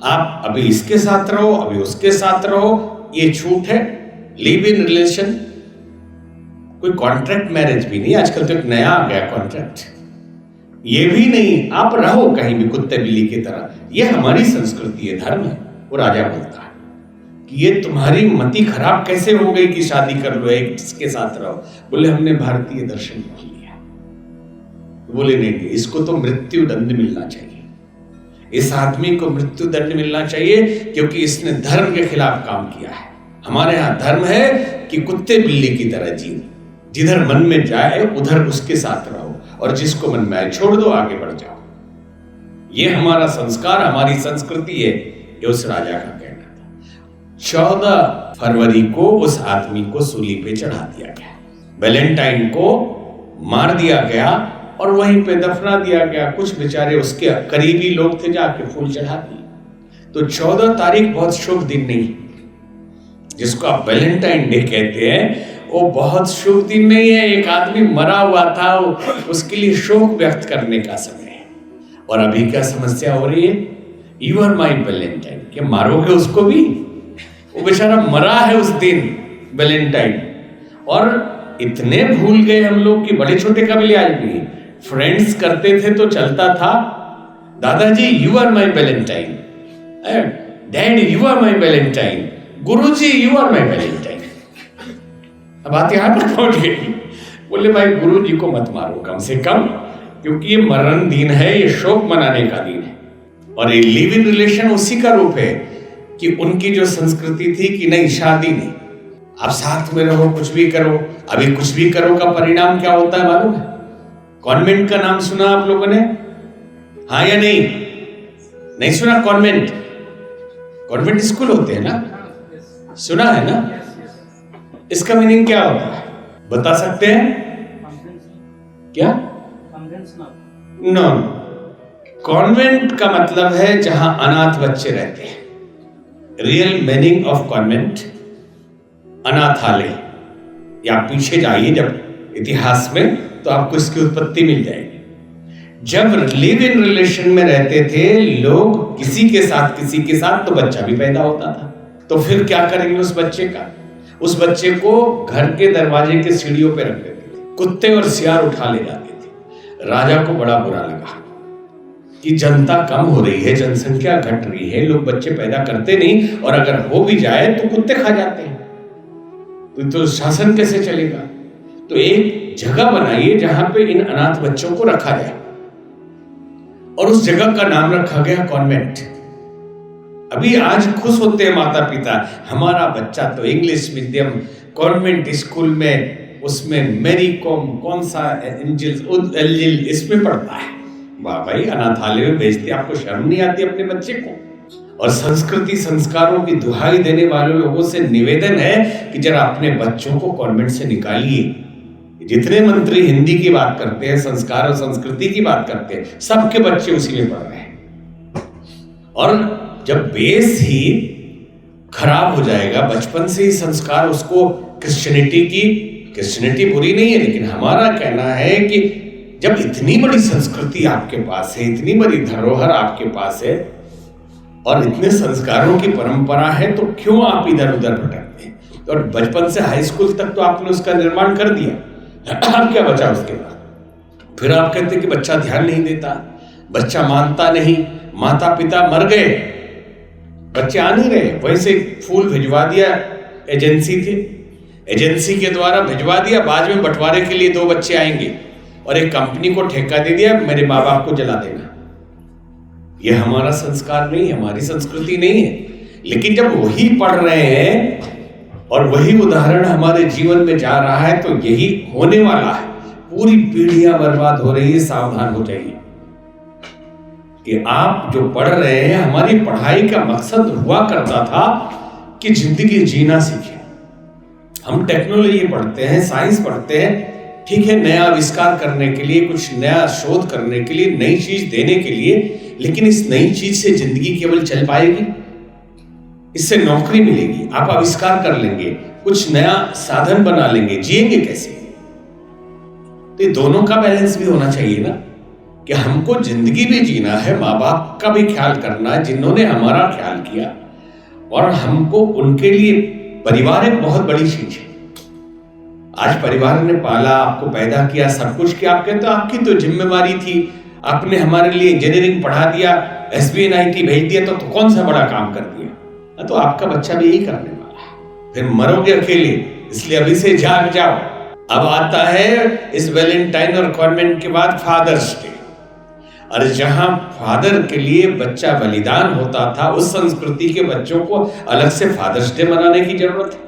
आप अभी इसके साथ रहो, अभी उसके साथ रहो, ये छूट है। लिव इन रिलेशन, कोई कॉन्ट्रैक्ट मैरिज भी नहीं, आजकल तो एक नया आ गया कॉन्ट्रैक्ट, ये भी नहीं। आप रहो कहीं भी कुत्ते बिल्ली की तरह, ये हमारी संस्कृति है, धर्म है। वो राजा बोलता है कि ये तुम्हारी मति खराब कैसे हो गई कि शादी कर लो, एक इसके साथ रहो। बोले हमने भारतीय दर्शन पढ़ लिया। बोले नहीं, इसको तो मृत्यु दंड मिलना चाहिए, इस आदमी को मृत्यु दंड मिलना चाहिए, क्योंकि इसने धर्म के खिलाफ काम किया है। हमारे यहां धर्म है कि कुत्ते बिल्ली की तरह जीओ, जिधर मन में जाए उधर उसके साथ रहो, और जिसको मन में आए छोड़ दो, आगे बढ़ जाओ। ये हमारा संस्कार, हमारी संस्कृति है। ये उस राजा का कहना था। 14 फरवरी को उस आदमी को सूली पे चढ़ा दिया गया, वैलेंटाइन को मार दिया गया और वहीं पे दफना दिया गया। कुछ बेचारे उसके करीबी लोग थे, जाके फूल चढ़ा दिए। तो 14 तारीख बहुत शुभ दिन नहीं, जिसको आप वैलेंटाइन डे कहते हैं, वो बहुत शुभ दिन नहीं है। एक आदमी मरा हुआ था, उसके लिए शोक व्यक्त करने का समय है। और अभी क्या समस्या हो रही है? यू आर माई वैलेंटाइन, क्या मारोगे उसको भी? वो बेचारा मरा है उस दिन, वैलेंटाइन। और इतने भूल गए हम लोग कि बड़े छोटे का भी लिहाज नहीं। फ्रेंड्स करते थे तो चलता था, दादाजी you are my valentine, dad you are my valentine, गुरुजी यू आर माई वैलेंटाइन। अब बात यहां तक पहुंच गई। बोले भाई गुरुजी को मत मारो कम से कम, क्योंकि ये मरण दिन है, ये शोक मनाने का दिन है। और ये लिव इन रिलेशन उसी का रूप है कि उनकी जो संस्कृति थी कि नहीं, शादी नहीं, आप साथ में रहो, कुछ भी करो। अभी कुछ भी करो का परिणाम क्या होता है मालूम है? कॉन्वेंट का नाम सुना आप लोगों ने? हाँ या नहीं? नहीं सुना? कॉन्वेंट, कॉन्वेंट स्कूल होते हैं ना, सुना है ना? इसका मीनिंग क्या होता है बता सकते हैं क्या? नो, कॉन्वेंट का मतलब है जहां अनाथ बच्चे रहते हैं। रियल मीनिंग ऑफ कॉन्वेंट अनाथालय। या पीछे जाइए जब इतिहास में, तो आपको इसकी उत्पत्ति मिल जाएगी। जब लिव इन रिलेशन में रहते थे लोग, किसी के साथ, तो बच्चा भी पैदा होता था। तो फिर क्या करेंगे उस बच्चे का? उस बच्चे को घर के दरवाजे के सीढ़ियों पे रख देते थे, कुत्ते और सियार उठा ले जाते थे। राजा को बड़ा बुरा लगा कि जनता कम हो रही है, जनसंख्या घट रही है, लोग बच्चे पैदा करते नहीं, और अगर हो भी जाए तो कुत्ते खा जाते हैं, तो शासन कैसे चलेगा? तो एक जगह बनाइए जहां पे इन अनाथ बच्चों को रखा जाए, और उस जगह का नाम रखा गया कॉन्वेंट। अभी आज खुश होते हैं माता पिता, हमारा बच्चा तो इंग्लिश मीडियम कॉन्वेंट स्कूल में, उसमें मेरी कॉम कौन सा एंजिल इसमें पढ़ता है। वाह भाई, अनाथालय में भेजते, आपको शर्म नहीं आती अपने बच्चे को? और संस्कृति संस्कारों की दुहाई देने वाले लोगों से निवेदन है कि जरा अपने बच्चों को कॉन्वेंट से निकालिए। जितने मंत्री हिंदी की बात करते हैं, संस्कार और संस्कृति की बात करते हैं, सबके बच्चे उसी में पढ़ रहे हैं। और जब बेस ही खराब हो जाएगा, बचपन से ही संस्कार उसको क्रिश्चियनिटी बुरी नहीं है, लेकिन हमारा कहना है कि जब इतनी बड़ी संस्कृति आपके पास है, इतनी बड़ी धरोहर आपके पास है और इतने संस्कारों की परंपरा है, तो क्यों आप इधर उधर भटकते हैं? और बचपन से हाई स्कूल तक तो आपने उसका निर्माण कर दिया, अब क्या बचा उसके बाद? फिर आप कहते हैं कि बच्चा ध्यान नहीं देता, बच्चा मानता नहीं, माता पिता मर गए, बच्चे आ नहीं रहे। वैसे फूल भिजवा दिया, एजेंसी के द्वारा भिजवा दिया, बाद में बंटवारे के लिए 2 बच्चे आएंगे और एक कंपनी को ठेका दे दिया, मेरे माँ बाप को जला देना। यह हमारा संस्कार नहीं, हमारी संस्कृति नहीं है। लेकिन जब वही पढ़ रहे हैं और वही उदाहरण हमारे जीवन में जा रहा है, तो यही होने वाला है। पूरी पीढ़ियां बर्बाद हो रही है, सावधान हो जाइए कि आप जो पढ़ रहे हैं, हमारी पढ़ाई का मकसद हुआ करता था कि जिंदगी जीना सीखें। हम टेक्नोलॉजी पढ़ते हैं, साइंस पढ़ते हैं, ठीक है, नया आविष्कार करने के लिए, कुछ नया शोध करने के लिए, नई चीज देने के लिए, लेकिन इस नई चीज से जिंदगी केवल चल पाएगी? इससे नौकरी मिलेगी, आप आविष्कार कर लेंगे, कुछ नया साधन बना लेंगे, जिएंगे कैसे? तो ये दोनों का बैलेंस भी होना चाहिए ना, कि हमको जिंदगी भी जीना है, माँ बाप का भी ख्याल करना है जिन्होंने हमारा ख्याल किया, और हमको उनके लिए परिवार एक बहुत बड़ी चीज है। आज परिवार ने पाला, आपको पैदा किया, सब कुछ किया, आप कहते हो आपकी तो जिम्मेवारी थी, आपने हमारे लिए इंजीनियरिंग पढ़ा दिया, SBNIT भेज दिया, तो कौन सा बड़ा काम कर दिया? तो आपका बच्चा भी यही करने वाला है, फिर मरोगे अकेले, इसलिए अभी से जाग जाओ। अब आता है इस वैलेंटाइन और कॉन्वेंट के बाद फादर्स डे, और जहां फादर के लिए बच्चा बलिदान होता था, उस संस्कृति के बच्चों को अलग से फादर्स डे मनाने की जरूरत है?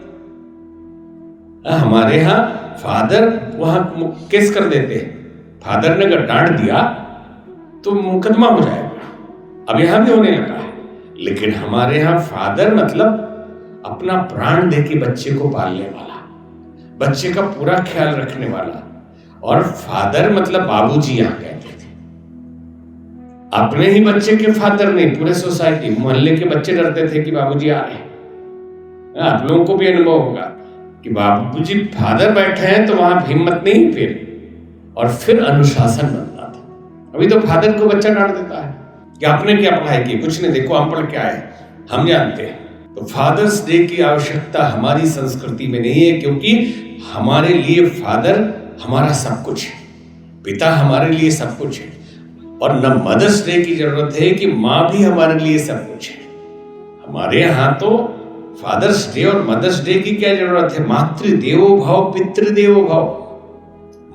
हमारे यहाँ फादर वहां केस कर देते हैं, फादर ने अगर डांट दिया तो मुकदमा हो जाएगा, अब यहां भी होने लगा है। लेकिन हमारे यहाँ फादर मतलब अपना प्राण देके बच्चे को पालने वाला, बच्चे का पूरा ख्याल रखने वाला, और फादर मतलब बाबूजी यहाँ कहते थे। अपने ही बच्चे के फादर नहीं, पूरे सोसाइटी मोहल्ले के बच्चे डरते थे कि बाबूजी आ रहे। आप लोगों को भी अनुभव होगा कि बाबूजी फादर बैठे हैं तो वहां हिम्मत नहीं, फिर अनुशासन बनता था। अभी तो फादर को बच्चा डांट देता है कि आपने क्या पढ़ाई की, कुछ नहीं, देखो हम पढ़ क्या है, हम जानते हैं। तो फादर्स डे की आवश्यकता हमारी संस्कृति में नहीं है, क्योंकि हमारे लिए फादर हमारा सब कुछ है, पिता हमारे लिए सब कुछ है। और न मदर्स डे की जरूरत है कि माँ भी हमारे लिए सब कुछ है। हमारे यहाँ तो फादर्स डे और मदर्स डे की क्या जरूरत है? मातृदेवो भव पितृदेवो भव।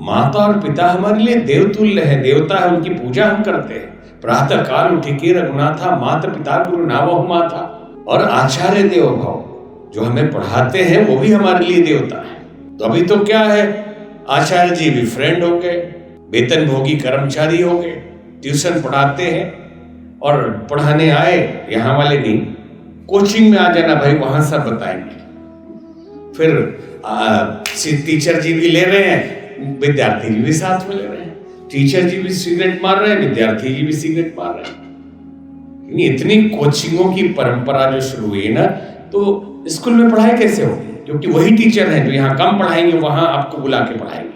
माता और पिता हमारे लिए देवतुल्य है, देवता है, उनकी पूजा हम करते हैं। प्रातः काल उठिके रघुनाथा, माता पिता गुरु नावहु माता। और आचार्य देवो भव, जो हमें पढ़ाते हैं वो भी हमारे लिए देवता है। तो अभी तो क्या है, आचार्य जी भी फ्रेंड हो गए, वेतनभोगी कर्मचारी हो गए, ट्यूशन पढ़ाते हैं, और पढ़ाने आए यहाँ वाले नहीं, कोचिंग में आ जाना भाई, वहां सब बताएंगे। फिर टीचर जी भी ले रहे हैं, विद्यार्थी जी भी साथ में ले रहे हैं, टीचर जी भी सिगरेट मार रहे हैं, विद्यार्थी जी भी सिगरेट मार रहे हैं। इतनी कोचिंगों की परंपरा जो शुरू हुई ना, तो स्कूल में पढ़ाई कैसे होगी? क्योंकि वही टीचर हैं जो यहाँ कम पढ़ाएंगे, वहां आपको बुला के पढ़ाएंगे।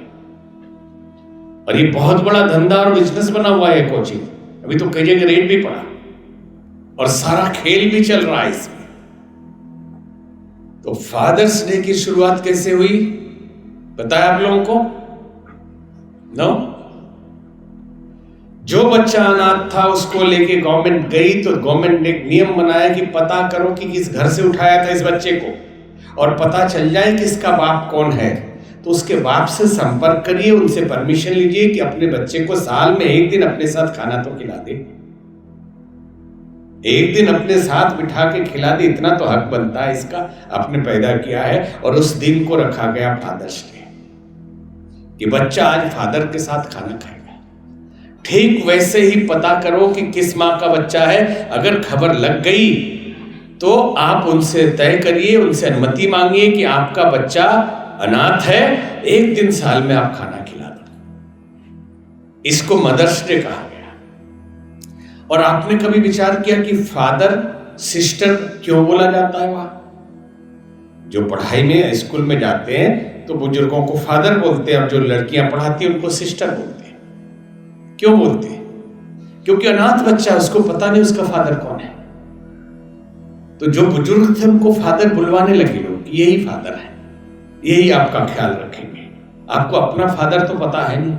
और ये बहुत बड़ा धंधा और बिजनेस बना हुआ है कोचिंग। अभी तो कई जगह रेट भी पड़ा और सारा खेल भी चल रहा है इसमें। तो फादर्स डे की शुरुआत कैसे हुई पता है आप लोगों को? नो? जो बच्चा अनाथ था उसको लेके गवर्नमेंट गई, तो गवर्नमेंट ने एक नियम बनाया कि पता करो कि किस घर से उठाया था इस बच्चे को, और पता चल जाए कि इसका बाप कौन है। तो उसके बाप से संपर्क करिए, उनसे परमिशन लीजिए कि अपने बच्चे को साल में एक दिन अपने साथ खाना तो खिला दे, एक दिन अपने साथ बिठा के खिला दे। इतना तो हक बनता है इसका, आपने पैदा किया है। और उस दिन को रखा गया फादर्स डे कि बच्चा आज फादर के साथ खाना खाएगा। ठीक वैसे ही पता करो कि किस माँ का बच्चा है। अगर खबर लग गई तो आप उनसे तय करिए, उनसे अनुमति मांगिए कि आपका बच्चा अनाथ है, एक दिन साल में आप खाना खिला दो। इसको मदर्स डे कहा गया। और आपने कभी विचार किया कि फादर सिस्टर क्यों बोला जाता है? वहां जो पढ़ाई में स्कूल में जाते हैं तो बुजुर्गों को फादर बोलते हैं, अब जो लड़कियां पढ़ाती हैं उनको सिस्टर बोलते हैं। क्यों बोलते हैं? क्योंकि अनाथ बच्चा, उसको पता नहीं उसका फादर कौन है। तो जो बुजुर्ग थे उनको फादर बुलवाने लगे लोग, यही फादर है, यही आपका ख्याल रखेंगे। आपको अपना फादर तो पता है नहीं।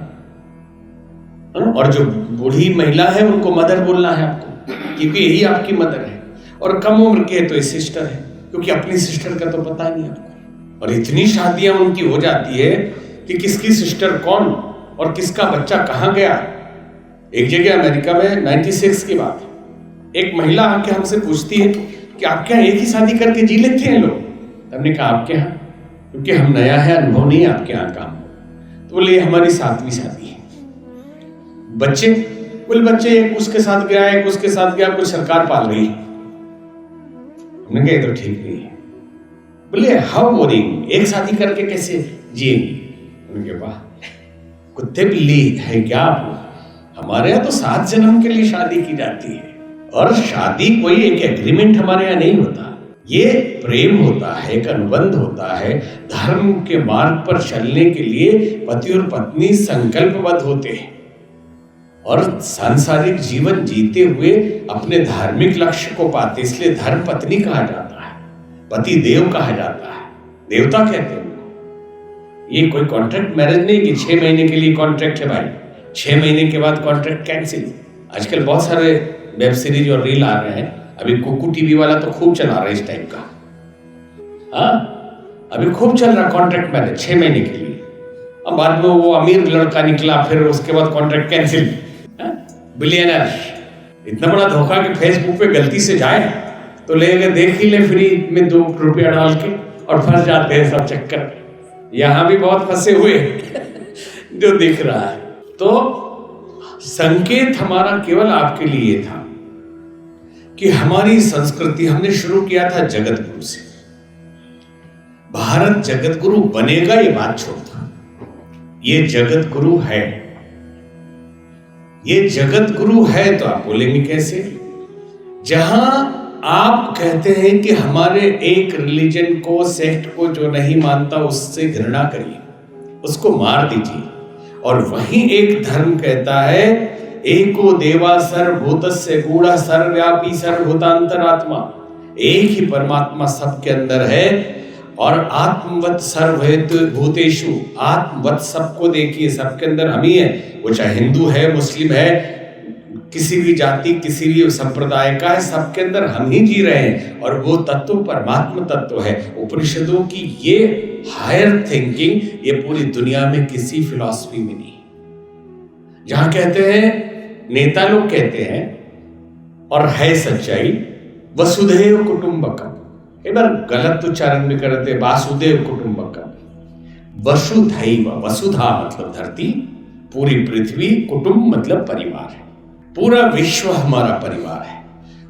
और जो बूढ़ी महिला है उनको मदर बोलना है आपको, क्योंकि यही आपकी मदर है। और कम उम्र के तो ये सिस्टर है, क्योंकि अपनी सिस्टर का तो पता नहीं आपको। और इतनी शादियां उनकी हो जाती है कि किसकी सिस्टर कौन और किसका बच्चा कहां गया। एक जगह अमेरिका में 96 की बात, एक महिला आके हमसे पूछती है कि आपके यहाँ एक ही शादी करके जी लेते हैं लोग? हमने कहा आपके यहाँ, क्योंकि हम नया है, अनुभव नहीं है आपके यहाँ काम। तो बोले हमारी 7वीं शादी है। बच्चे बोले बच्चे एक उसके साथ गया, एक उसके साथ गया, कुछ सरकार पाल रही है। हमने कहा ये तो ठीक नहीं है। बोले हाउ बोरिंग, एक शादी करके कैसे जिएंगे? उनके वाह, कुत्ते बिल्ली है क्या आप? हमारे यहाँ तो 7 जन्म के लिए शादी की जाती है। और शादी कोई एक एग्रीमेंट हमारे यहाँ नहीं होता, ये प्रेम होता है, एक अनुबंध होता है। धर्म के मार्ग पर चलने के लिए पति और पत्नी संकल्पबद्ध होते हैं और सांसारिक जीवन जीते हुए अपने धार्मिक लक्ष्य को पाते। इसलिए धर्म पत्नी कहा जाता है, पति देव कहा जाता है, देवता कहते हैं उनको। ये कोई कॉन्ट्रैक्ट मैरिज नहीं कि 6 महीने के लिए कॉन्ट्रैक्ट है भाई, 6 महीने के बाद कॉन्ट्रैक्ट कैंसिल। आजकल बहुत सारे वेब सीरीज और रील आ रहे हैं। अभी कुकू टीवी वाला तो खूब चला रहा है इस टाइप का। अभी खूब चल रहा कॉन्ट्रैक्ट मैरिज 6 महीने के लिए। अब बाद में वो अमीर लड़का निकला, फिर उसके बाद कॉन्ट्रैक्ट कैंसिल। बिलियनर, इतना बड़ा धोखा कि फेसबुक पे गलती से जाए तो ले देख ही ले फ्री में 2 रुपया डाल के, और फंस जाते हैं सब चक्कर। यहां भी बहुत फंसे हुए जो दिख रहा है। तो संकेत हमारा केवल आपके लिए था कि हमारी संस्कृति, हमने शुरू किया था जगत गुरु से। भारत जगत गुरु बनेगा ये बात छोड़ दो, ये जगत गुरु है। ये जगत गुरु है तो आप बोलेंगे कैसे? जहां आप कहते हैं कि हमारे एक रिलीजन को, सेक्ट को जो नहीं मानता उससे घृणा करिए, उसको मार दीजिए। और वहीं एक धर्म कहता है एको देवा सर्वभूतस्य गूढ़ सर्वव्यापी सर्वभूतांतरात्मा, एक ही परमात्मा सबके अंदर है। और आत्मवत सर्वभूत भूतेषु, आत्मवत सबको देखिए, सबके अंदर हम ही है। वो चाहे हिंदू है, मुस्लिम है, किसी भी जाति किसी भी संप्रदाय का है, सबके अंदर हम ही जी रहे हैं। और वो तत्व परमात्मा तत्व है। उपनिषदों की ये हायर थिंकिंग ये पूरी दुनिया में किसी फिलॉसफी में नहीं। जहां कहते हैं, नेता लोग कहते हैं और है सच्चाई, वसुधैव कुटुंबकम। एक बार गलत उच्चारण भी करते, वासुदेव कुटुंबकम। वसुधैव, वसुधा मतलब धरती, पूरी पृथ्वी, कुटुंब मतलब परिवार है। पूरा विश्व हमारा परिवार है।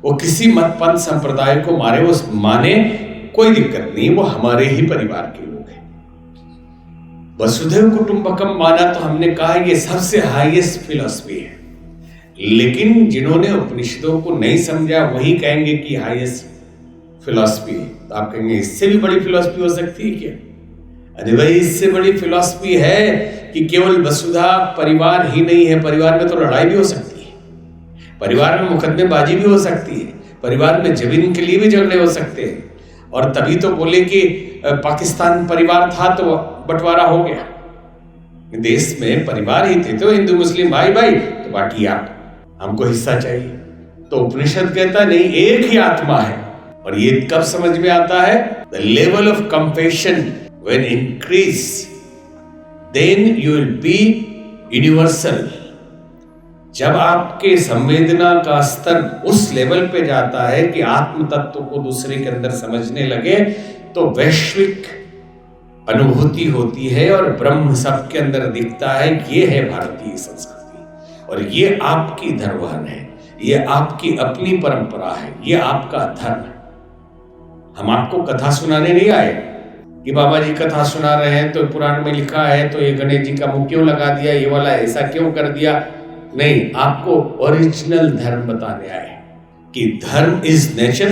वो किसी मत पंथ संप्रदाय को मारे, वो माने, कोई दिक्कत नहीं, वो हमारे ही परिवार के लोग हैं। वसुधैव कुटुंबकम माना तो हमने कहा ये सबसे हाईएस्ट फिलॉसफी है। लेकिन जिन्होंने उपनिषदों को नहीं समझा वही कहेंगे कि हाईएस्ट फिलॉसफी है। तो आप कहेंगे इससे भी बड़ी फिलॉसफी हो सकती है क्या? अरे भाई, इससे बड़ी फिलॉसफी है कि केवल वसुधा परिवार ही नहीं है। परिवार में तो लड़ाई भी हो सकती है, परिवार में मुकदमेबाजी भी हो सकती है, परिवार में जमीन के लिए भी झगड़े हो सकते हैं। और तभी तो बोले कि पाकिस्तान परिवार था तो बंटवारा हो गया। देश में परिवार ही थे तो हिंदू मुस्लिम भाई भाई, तो बाकी आप, हमको हिस्सा चाहिए। तो उपनिषद कहता नहीं, एक ही आत्मा है। और ये कब समझ में आता है? The level of compassion when increase then you will be universal. जब आपके संवेदना का स्तर उस लेवल पे जाता है कि आत्म तत्व को दूसरे के अंदर समझने लगे, तो वैश्विक अनुभूति होती है और ब्रह्म सबके अंदर दिखता है। ये है भारतीय संस्कृति और ये आपकी धरोहर है, ये आपकी अपनी परंपरा है, ये आपका धर्म है। हम आपको कथा सुनाने नहीं आए कि बाबा जी कथा सुना रहे हैं तो पुराण में लिखा है तो ये गणेश जी का मुंह क्यों लगा दिया, ये वाला ऐसा क्यों कर दिया। नहीं, आपको ओरिजिनल धर्म बताने आए कि धर्म इज नेचर,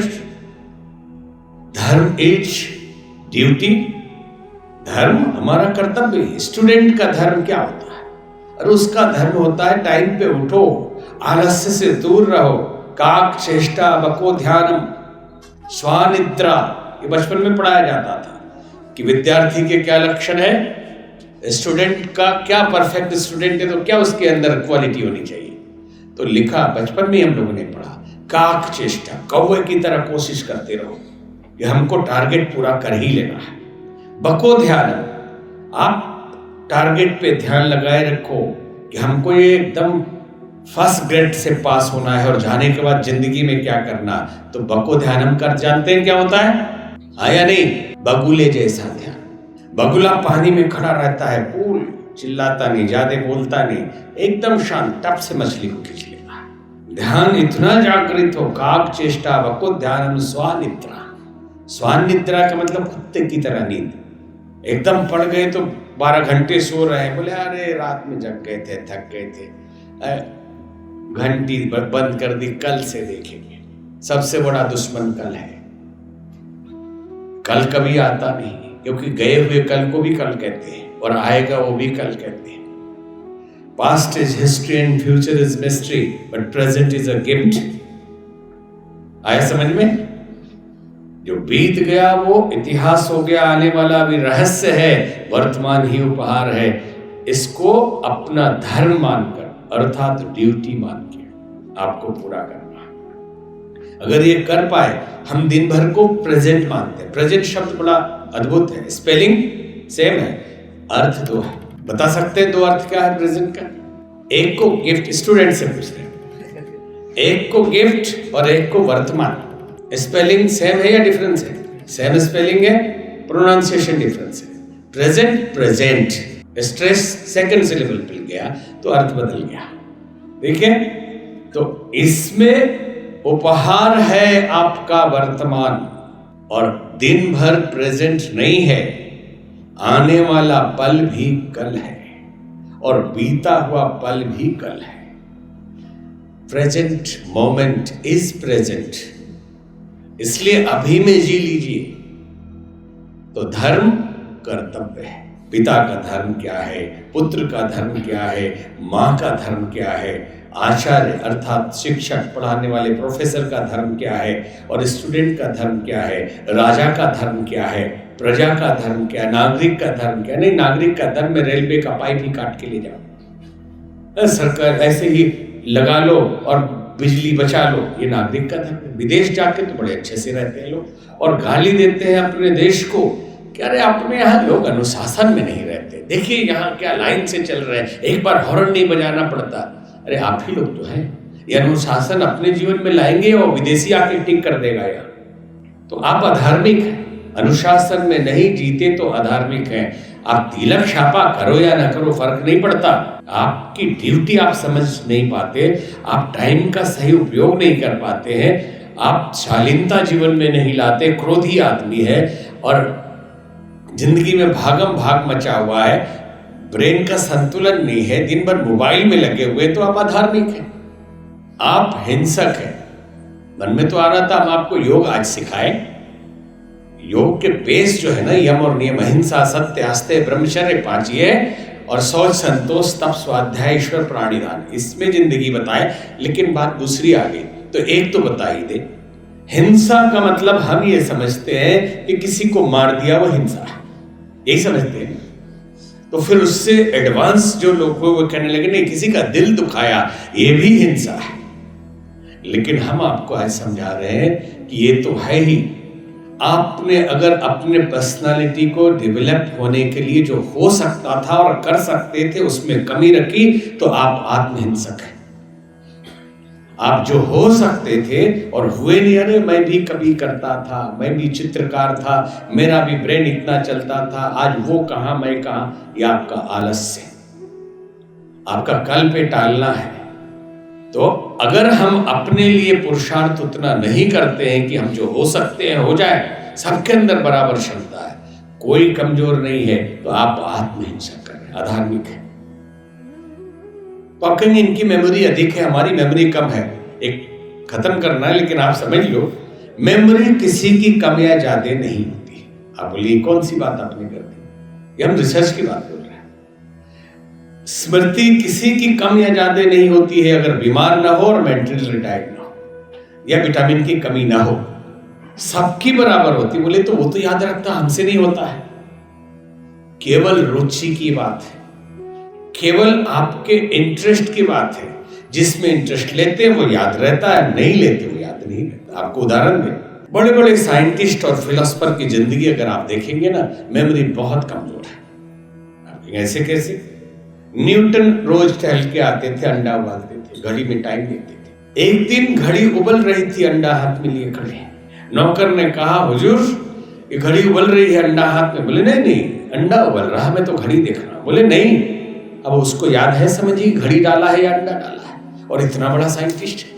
धर्म इज ड्यूटी, धर्म हमारा कर्तव्य है। स्टूडेंट का धर्म क्या होता है? और उसका धर्म होता है टाइम पे उठो, आलस्य से दूर रहो, काक चेष्टा बको ध्यानम, स्वानिद्रा। ये बचपन में पढ़ाया जाता था कि विद्यार्थी के क्या लक्षण है, स्टूडेंट का क्या, परफेक्ट स्टूडेंट है तो क्या उसके अंदर क्वालिटी होनी चाहिए। तो लिखा बचपन में हम लोगों ने पढ़ा, काक चेष्टा, कौवे की तरह कोशिश करते रहो कि हमको टारगेट पूरा कर ही लेना है। बको ध्यान, आप टारगेट पे ध्यान लगाए रखो कि हमको ये एकदम फर्स्ट ग्रेड से पास होना है और जाने के बाद जिंदगी में क्या करना। तो बको ध्यानम कर जानते हैं क्या होता है? आया नहीं, बगुले जैसा ध्यान। बगुला पानी में खड़ा रहता है, कूल, चिल्लाता नहीं, ज्यादा बोलता नहीं, एकदम शांत, टप से मछली को खींच लेता है। ध्यान इतना जागृत हो, काक चेष्टा बको ध्यानम स्वानिद्रा। स्वानिद्रा का मतलब कुत्ते की तरह नींद, एकदम पड़ गए तो 12 घंटे सो रहे हैं, बोले अरे रात में जग गए थे, थक गए थे, घंटी बंद कर दी, कल से देखेंगे। सबसे बड़ा दुश्मन कल है। कल कभी आता नहीं, क्योंकि गए हुए कल को भी कल कहते हैं और आएगा वो भी कल कहते हैं। Past is history and future is mystery but present is a gift. आया समझ में? जो बीत गया वो इतिहास हो गया, आने वाला भी रहस्य है, वर्तमान ही उपहार है। इसको अपना धर्म मानकर अर्थात ड्यूटी मान के आपको पूरा करना। अगर ये कर पाए, हम दिन भर को प्रेजेंट मानते हैं। प्रेजेंट शब्द बड़ा अद्भुत है, स्पेलिंग सेम है, अर्थ दो है। बता सकते हैं दो अर्थ क्या है प्रेजेंट का? एक को गिफ्ट, स्टूडेंट से पूछ रहे हैं, एक को गिफ्ट और एक को वर्तमान। स्पेलिंग सेम है या डिफरेंस है? सेम स्पेलिंग है, प्रोनाउंसिएशन डिफरेंस है। Present present, stress second syllable पे गया तो अर्थ बदल गया। देखिए, तो इसमें उपहार है आपका वर्तमान और दिन भर प्रेजेंट नहीं है, आने वाला पल भी कल है और बीता हुआ पल भी कल है। प्रेजेंट मोमेंट इज प्रेजेंट, इसलिए अभी में जी लीजिए। तो धर्म कर्तव्य है। पिता का धर्म क्या है, पुत्र का धर्म क्या है, माँ का धर्म क्या है, आचार्य अर्थात शिक्षक पढ़ाने वाले प्रोफेसर का धर्म क्या है और स्टूडेंट का धर्म क्या है, राजा का धर्म क्या है, प्रजा का धर्म क्या है, नागरिक का धर्म क्या है। नहीं, नागरिक का धर्म में रेलवे का पाइप ही काट के ले जाओ, सरकार ऐसे ही लगा लो और बिजली बचा लो, ये नागरिक का धर्म है। विदेश जाके तो बड़े अच्छे से रहते हैं लोग और गाली देते हैं अपने देश को कि अरे अपने यहाँ लोग अनुशासन में नहीं रहते, देखिए यहाँ क्या लाइन से चल रहे हैं, एक बार हॉर्न नहीं बजाना पड़ता। अरे आप ही लोग तो हैं, ये अनुशासन अपने जीवन में लाएंगे और विदेशी आके टिक कर देगा यहाँ। तो आप अधार्मिक हैं, अनुशासन में नहीं जीते तो अधार्मिक हैं। आप तिलक छापा करो या ना करो फर्क नहीं पड़ता, आपकी ड्यूटी आप समझ नहीं पाते, आप टाइम का सही उपयोग नहीं कर पाते हैं, आप शालीनता जीवन में नहीं लाते, क्रोधी आदमी है और जिंदगी में भागम भाग मचा हुआ है, ब्रेन का संतुलन नहीं है, दिन भर मोबाइल में लगे हुए, तो आप अधार्मिक हैं, आप हिंसक हैं। मन में तो आ रहा था हम आपको योग आज सिखाएं। योग के बेस जो है ना, यम और नियम, अहिंसा, सत्य, आस्ते, ब्रह्मचर्य पाचिए और शौच, संतोष, तप, स्वाध्याय, ईश्वर, प्राणिदान, इसमें जिंदगी बताए। लेकिन बात दूसरी आ गई, तो एक तो बता ही दे। हिंसा का मतलब हम ये समझते हैं कि किसी को मार दिया वो हिंसा है, यही समझते हैं। तो फिर उससे एडवांस जो लोग वो कहने लगे नहीं, किसी का दिल दुखाया ये भी हिंसा है। लेकिन हम आपको आज समझा रहे हैं कि ये तो है ही, आपने अगर अपने पर्सनालिटी को डेवलप होने के लिए जो हो सकता था और कर सकते थे उसमें कमी रखी तो आप आत्महिंसक हैं। आप जो हो सकते थे और हुए नहीं, अरे मैं भी कभी करता था, मैं भी चित्रकार था, मेरा भी ब्रेन इतना चलता था, आज वो कहां मैं कहां, ये आपका आलस्य, आपका कल पे टालना है। तो अगर हम अपने लिए पुरुषार्थ उतना नहीं करते हैं कि हम जो हो सकते हैं हो जाए, सबके अंदर बराबर क्षमता है, कोई कमजोर नहीं है, तो आप आत्महिंसा कर रहे हैं, अधार्मिक है। तो आप कहेंगे इनकी मेमोरी अधिक है, हमारी मेमोरी कम है। एक खत्म करना है, लेकिन आप समझ लो मेमोरी किसी की कम या ज्यादा नहीं होती। आप बोलिए कौन सी बात आपने कर दी, ये हम रिसर्च की बात बोल रहे हैं। स्मृति किसी की कम या ज्यादा नहीं होती है, अगर बीमार ना हो और मेंटली रिटायर्ड ना हो या विटामिन की कमी ना हो, सबकी बराबर होती। बोले तो वो तो याद रखता, हमसे नहीं होता है। केवल रुचि की बात है, केवल आपके इंटरेस्ट की बात है। जिसमें इंटरेस्ट लेते हैं वो याद रहता है, नहीं लेते वो याद नहीं रहता। आपको उदाहरण दें, बड़े बड़े साइंटिस्ट और फिलोसफर की जिंदगी अगर आप देखेंगे ना, मेमोरी बहुत कमजोर है। ऐसे कैसे? न्यूटन रोज टहल के आते थे, अंडा उबालते थे, घड़ी में टाइम देते थे। एक दिन घड़ी उबल रही थी, अंडा हाथ में लिए खड़े। नौकर ने कहा, हुजूर ये घड़ी उबल रही है, अंडा हाथ में। बोले नहीं नहीं, अंडा उबल रहा, मैं तो घड़ी देख रहा हूं। बोले नहीं, अब उसको याद है, समझिए घड़ी डाला है या अंडा डाला है, और इतना बड़ा साइंटिस्ट है।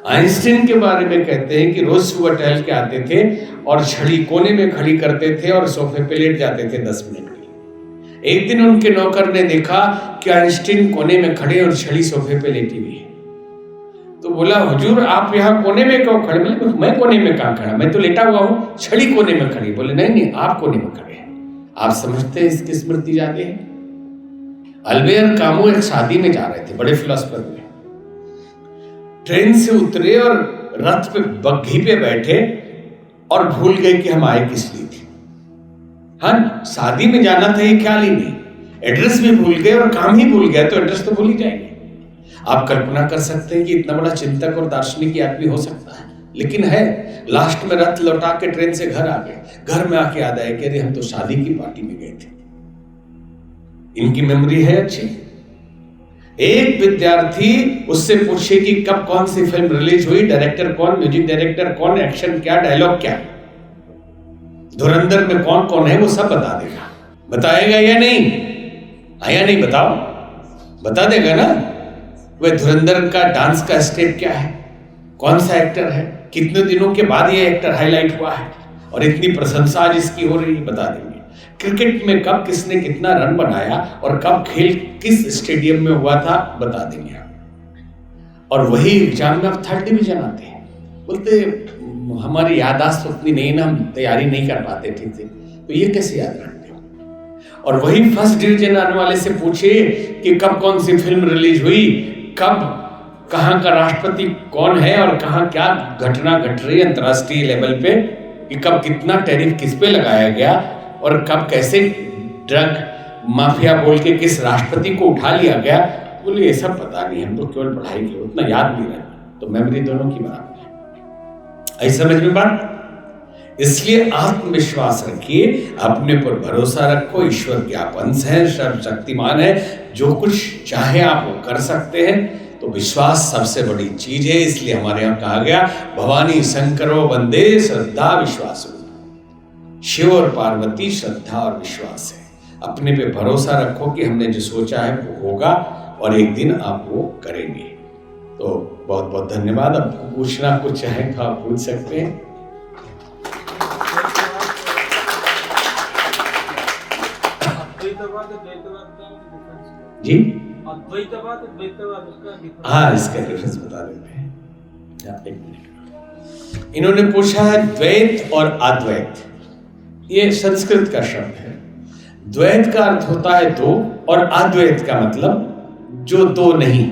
आइंस्टीन के बारे में कहते हैं कि रोज सुबह टहल के आते थे और छड़ी कोने में खड़ी करते थे और सोफे पे लेट जाते थे 10 मिनट के लिए। एक दिन उनके नौकर ने देखा कि आइंस्टीन कोने में खड़े और छड़ी सोफे पे लेटी हुई है। तो बोला, हुजूर आप यहाँ कोने में क्यों खड़े? बोले मैं कोने में कहाँ खड़ा, मैं तो लेटा हुआ हूँ, छड़ी कोने में खड़ी। बोले नहीं नहीं, आप कोने में खड़े हैं। आप समझते हैं इसकी स्मृति ज्यादा है। अल्बेर कामू एक शादी में जा रहे थे, बड़े फिलोसफर में, ट्रेन से उतरे और रथ पे बग्घी पे बैठे और भूल गए कि हम आए किस लिए थे। हाँ, शादी में जाना था ये ख्याल ही नहीं, एड्रेस भी भूल गए और काम ही भूल गया, तो एड्रेस तो भूल ही जाएंगे। आप कल्पना कर सकते हैं कि इतना बड़ा चिंतक और दार्शनिक आदमी हो सकता है, लेकिन है। लास्ट में रथ लौटा के ट्रेन से घर आ गए, घर में आके याद आया कि अरे हम तो शादी की पार्टी में गए थे। इनकी मेमोरी है अच्छी। एक विद्यार्थी उससे पूछे कि कब कौन सी फिल्म रिलीज हुई, डायरेक्टर कौन, म्यूजिक डायरेक्टर कौन, एक्शन क्या, डायलॉग क्या, धुरंधर में कौन कौन है, वो सब बता देगा। बताएगा या नहीं? आया नहीं, बताओ, बता देगा ना। वह धुरंधर का डांस का स्टेप क्या है, कौन सा एक्टर है, कितने दिनों के बाद ये एक्टर हाईलाइट हुआ है और इतनी प्रशंसा आज इसकी हो रही है, बता देंगे। क्रिकेट में कब किसने कितना रन बनाया और कब खेल किस स्टेडियम में हुआ था, बता देंगे आप। और वही एग्जाम में आप 3rd डिवीजन आते हैं, बोलते हमारी याददाश्त उतनी नहीं ना, हम तैयारी नहीं कर पाते ठीक से, तो ये कैसे याद रखते हो। और वही 1st डिवीजन आने वाले से पूछे कि कब कौन सी फिल्म रिलीज हुई, कब कहाँ का राष्ट्रपति कौन है और कहाँ क्या घटना घट रही है अंतर्राष्ट्रीय लेवल पे, कि कब कितना टैरिफ किस पे लगाया गया और कब कैसे ड्रग माफिया बोल के किस राष्ट्रपति को उठा लिया गया। बोले ये सब पता नहीं, हम तो केवल पढ़ाई की, उतना याद नहीं रहता। तो मेमोरी दोनों की बराबर है। ऐसी समझ में बात। इसलिए आत्मविश्वास रखिए, अपने पर भरोसा रखो, ईश्वर के आप अंश हैं, सर्वशक्तिमान है, जो कुछ चाहे आप वो कर सकते हैं। तो विश्वास सबसे बड़ी चीज है। इसलिए हमारे यहाँ कहा गया, भवानी शंकरो वंदे श्रद्धा विश्वासो। शिव और पार्वती श्रद्धा और विश्वास है। अपने पे भरोसा रखो कि हमने जो सोचा है वो होगा और एक दिन आप वो करेंगे। तो बहुत बहुत धन्यवाद। अब पूछना कुछ चाहे तो आप पूछ सकते हैं। जी अद्वैतवाद, द्वैतवाद, उसका हाँ, इसका डिफरेंस बता देते हैं। एक मिनट। इन्होंने पूछा है द्वैत और अद्वैत, ये संस्कृत का शब्द है। द्वैत का अर्थ होता है दो और अद्वैत का मतलब जो दो नहीं।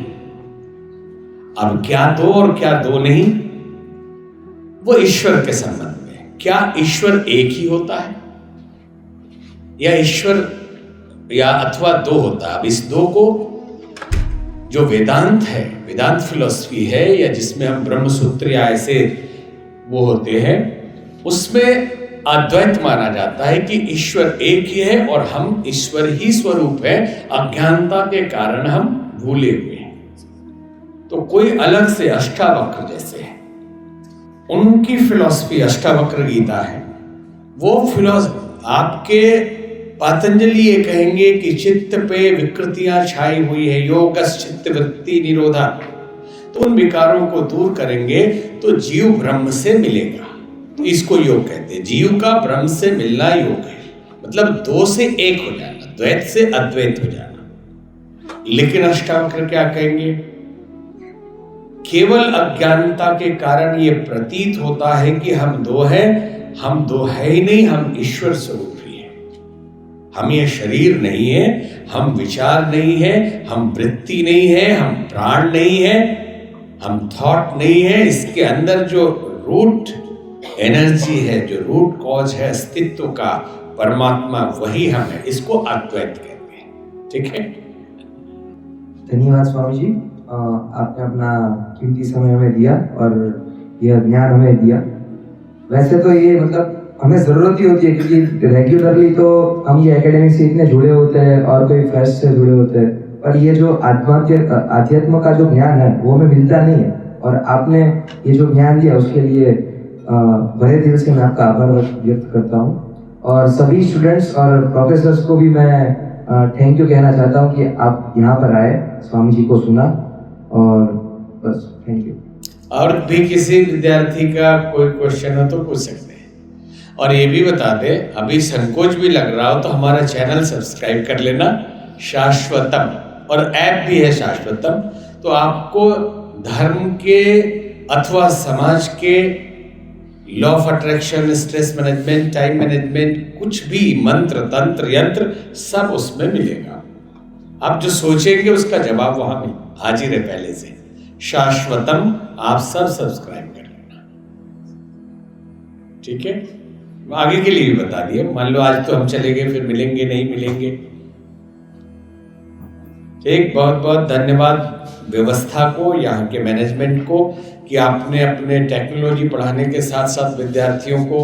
अब क्या दो और क्या दो नहीं, वो ईश्वर के संबंध में। क्या ईश्वर एक ही होता है या ईश्वर या अथवा दो होता है? अब इस दो को जो वेदांत है, वेदांत फिलॉसफी है, या जिसमें हम ब्रह्मसूत्र या ऐसे वो होते हैं उसमें अद्वैत माना जाता है कि ईश्वर एक ही है और हम ईश्वर ही स्वरूप है, अज्ञानता के कारण हम भूले हुए हैं। तो कोई अलग से अष्टावक्र जैसे है, उनकी फिलॉसफी अष्टावक्र गीता है। वो फिलॉसफी आपके पतंजलि ये कहेंगे कि चित्त पे विकृतियां छाई हुई है, योगस् चित्त वृत्ति निरोधा, तो उन विकारों को दूर करेंगे तो जीव ब्रह्म से मिलेगा। तो इसको योग कहते हैं, जीव का ब्रह्म से मिलना योग है, मतलब दो से एक हो जाना, द्वैत से अद्वैत हो जाना। लेकिन अष्टावक्र क्या कहेंगे, केवल अज्ञानता के कारण ये प्रतीत होता है कि हम दो हैं, हम दो है ही नहीं, हम ईश्वर स्वरूप ही हैं। हम ये शरीर नहीं है, हम विचार नहीं है, हम वृत्ति नहीं है, हम प्राण नहीं है, हम थॉट नहीं है। इसके अंदर जो रूट एनर्जी है, जो रूट कॉज है अस्तित्व का, परमात्मा, वही हम है। इसको अद्वैत कहते हैं। ठीक है, धन्यवाद स्वामी जी, आपने अपना कीमती समय हमें दिया और यह ज्ञान हमें दिया। वैसे तो ये मतलब हमें ज़रूरत ही होती है, क्योंकि रेगुलरली तो हम ये एकेडमिक से इतने जुड़े होते हैं और कोई फेस्ट से जुड़े होते हैं, पर ये जो आध्यात्म का जो ज्ञान है वो हमें मिलता नहीं है। और आपने ये जो ज्ञान दिया उसके लिए बड़े दिल से मैं आपका आभार व्यक्त करता हूँ। और सभी स्टूडेंट्स और प्रोफेसर्स को भी मैं थैंक यू कहना चाहता हूँ कि आप यहाँ पर आए, स्वामी जी को सुना, और बस थैंक यू। और भी किसी विद्यार्थी का कोई क्वेश्चन हो तो पूछ सकते हैं। और ये भी बता दें, अभी संकोच भी लग रहा हो तो हमारा चैनल सब्सक्राइब कर लेना, शाश्वतम, और ऐप भी है शाश्वतम। तो आपको धर्म के अथवा समाज के law of attraction, stress management, time management, कुछ भी मंत्र, तंत्र, यंत्र, सब उसमें मिलेगा। आप जो सोचेंगे उसका जवाब वहां में हाजिर है पहले से। शाश्वतम, आप सब सब्सक्राइब कर लेना। ठीक है, आगे के लिए भी बता दिए। मान लो आज तो हम चले गए, फिर मिलेंगे नहीं मिलेंगे। ठीक, बहुत बहुत धन्यवाद व्यवस्था को, यहाँ के मैनेजमेंट को, कि आपने अपने टेक्नोलॉजी पढ़ाने के साथ साथ विद्यार्थियों को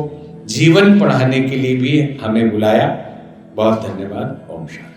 जीवन पढ़ाने के लिए भी हमें बुलाया। बहुत धन्यवाद। ओम शांति।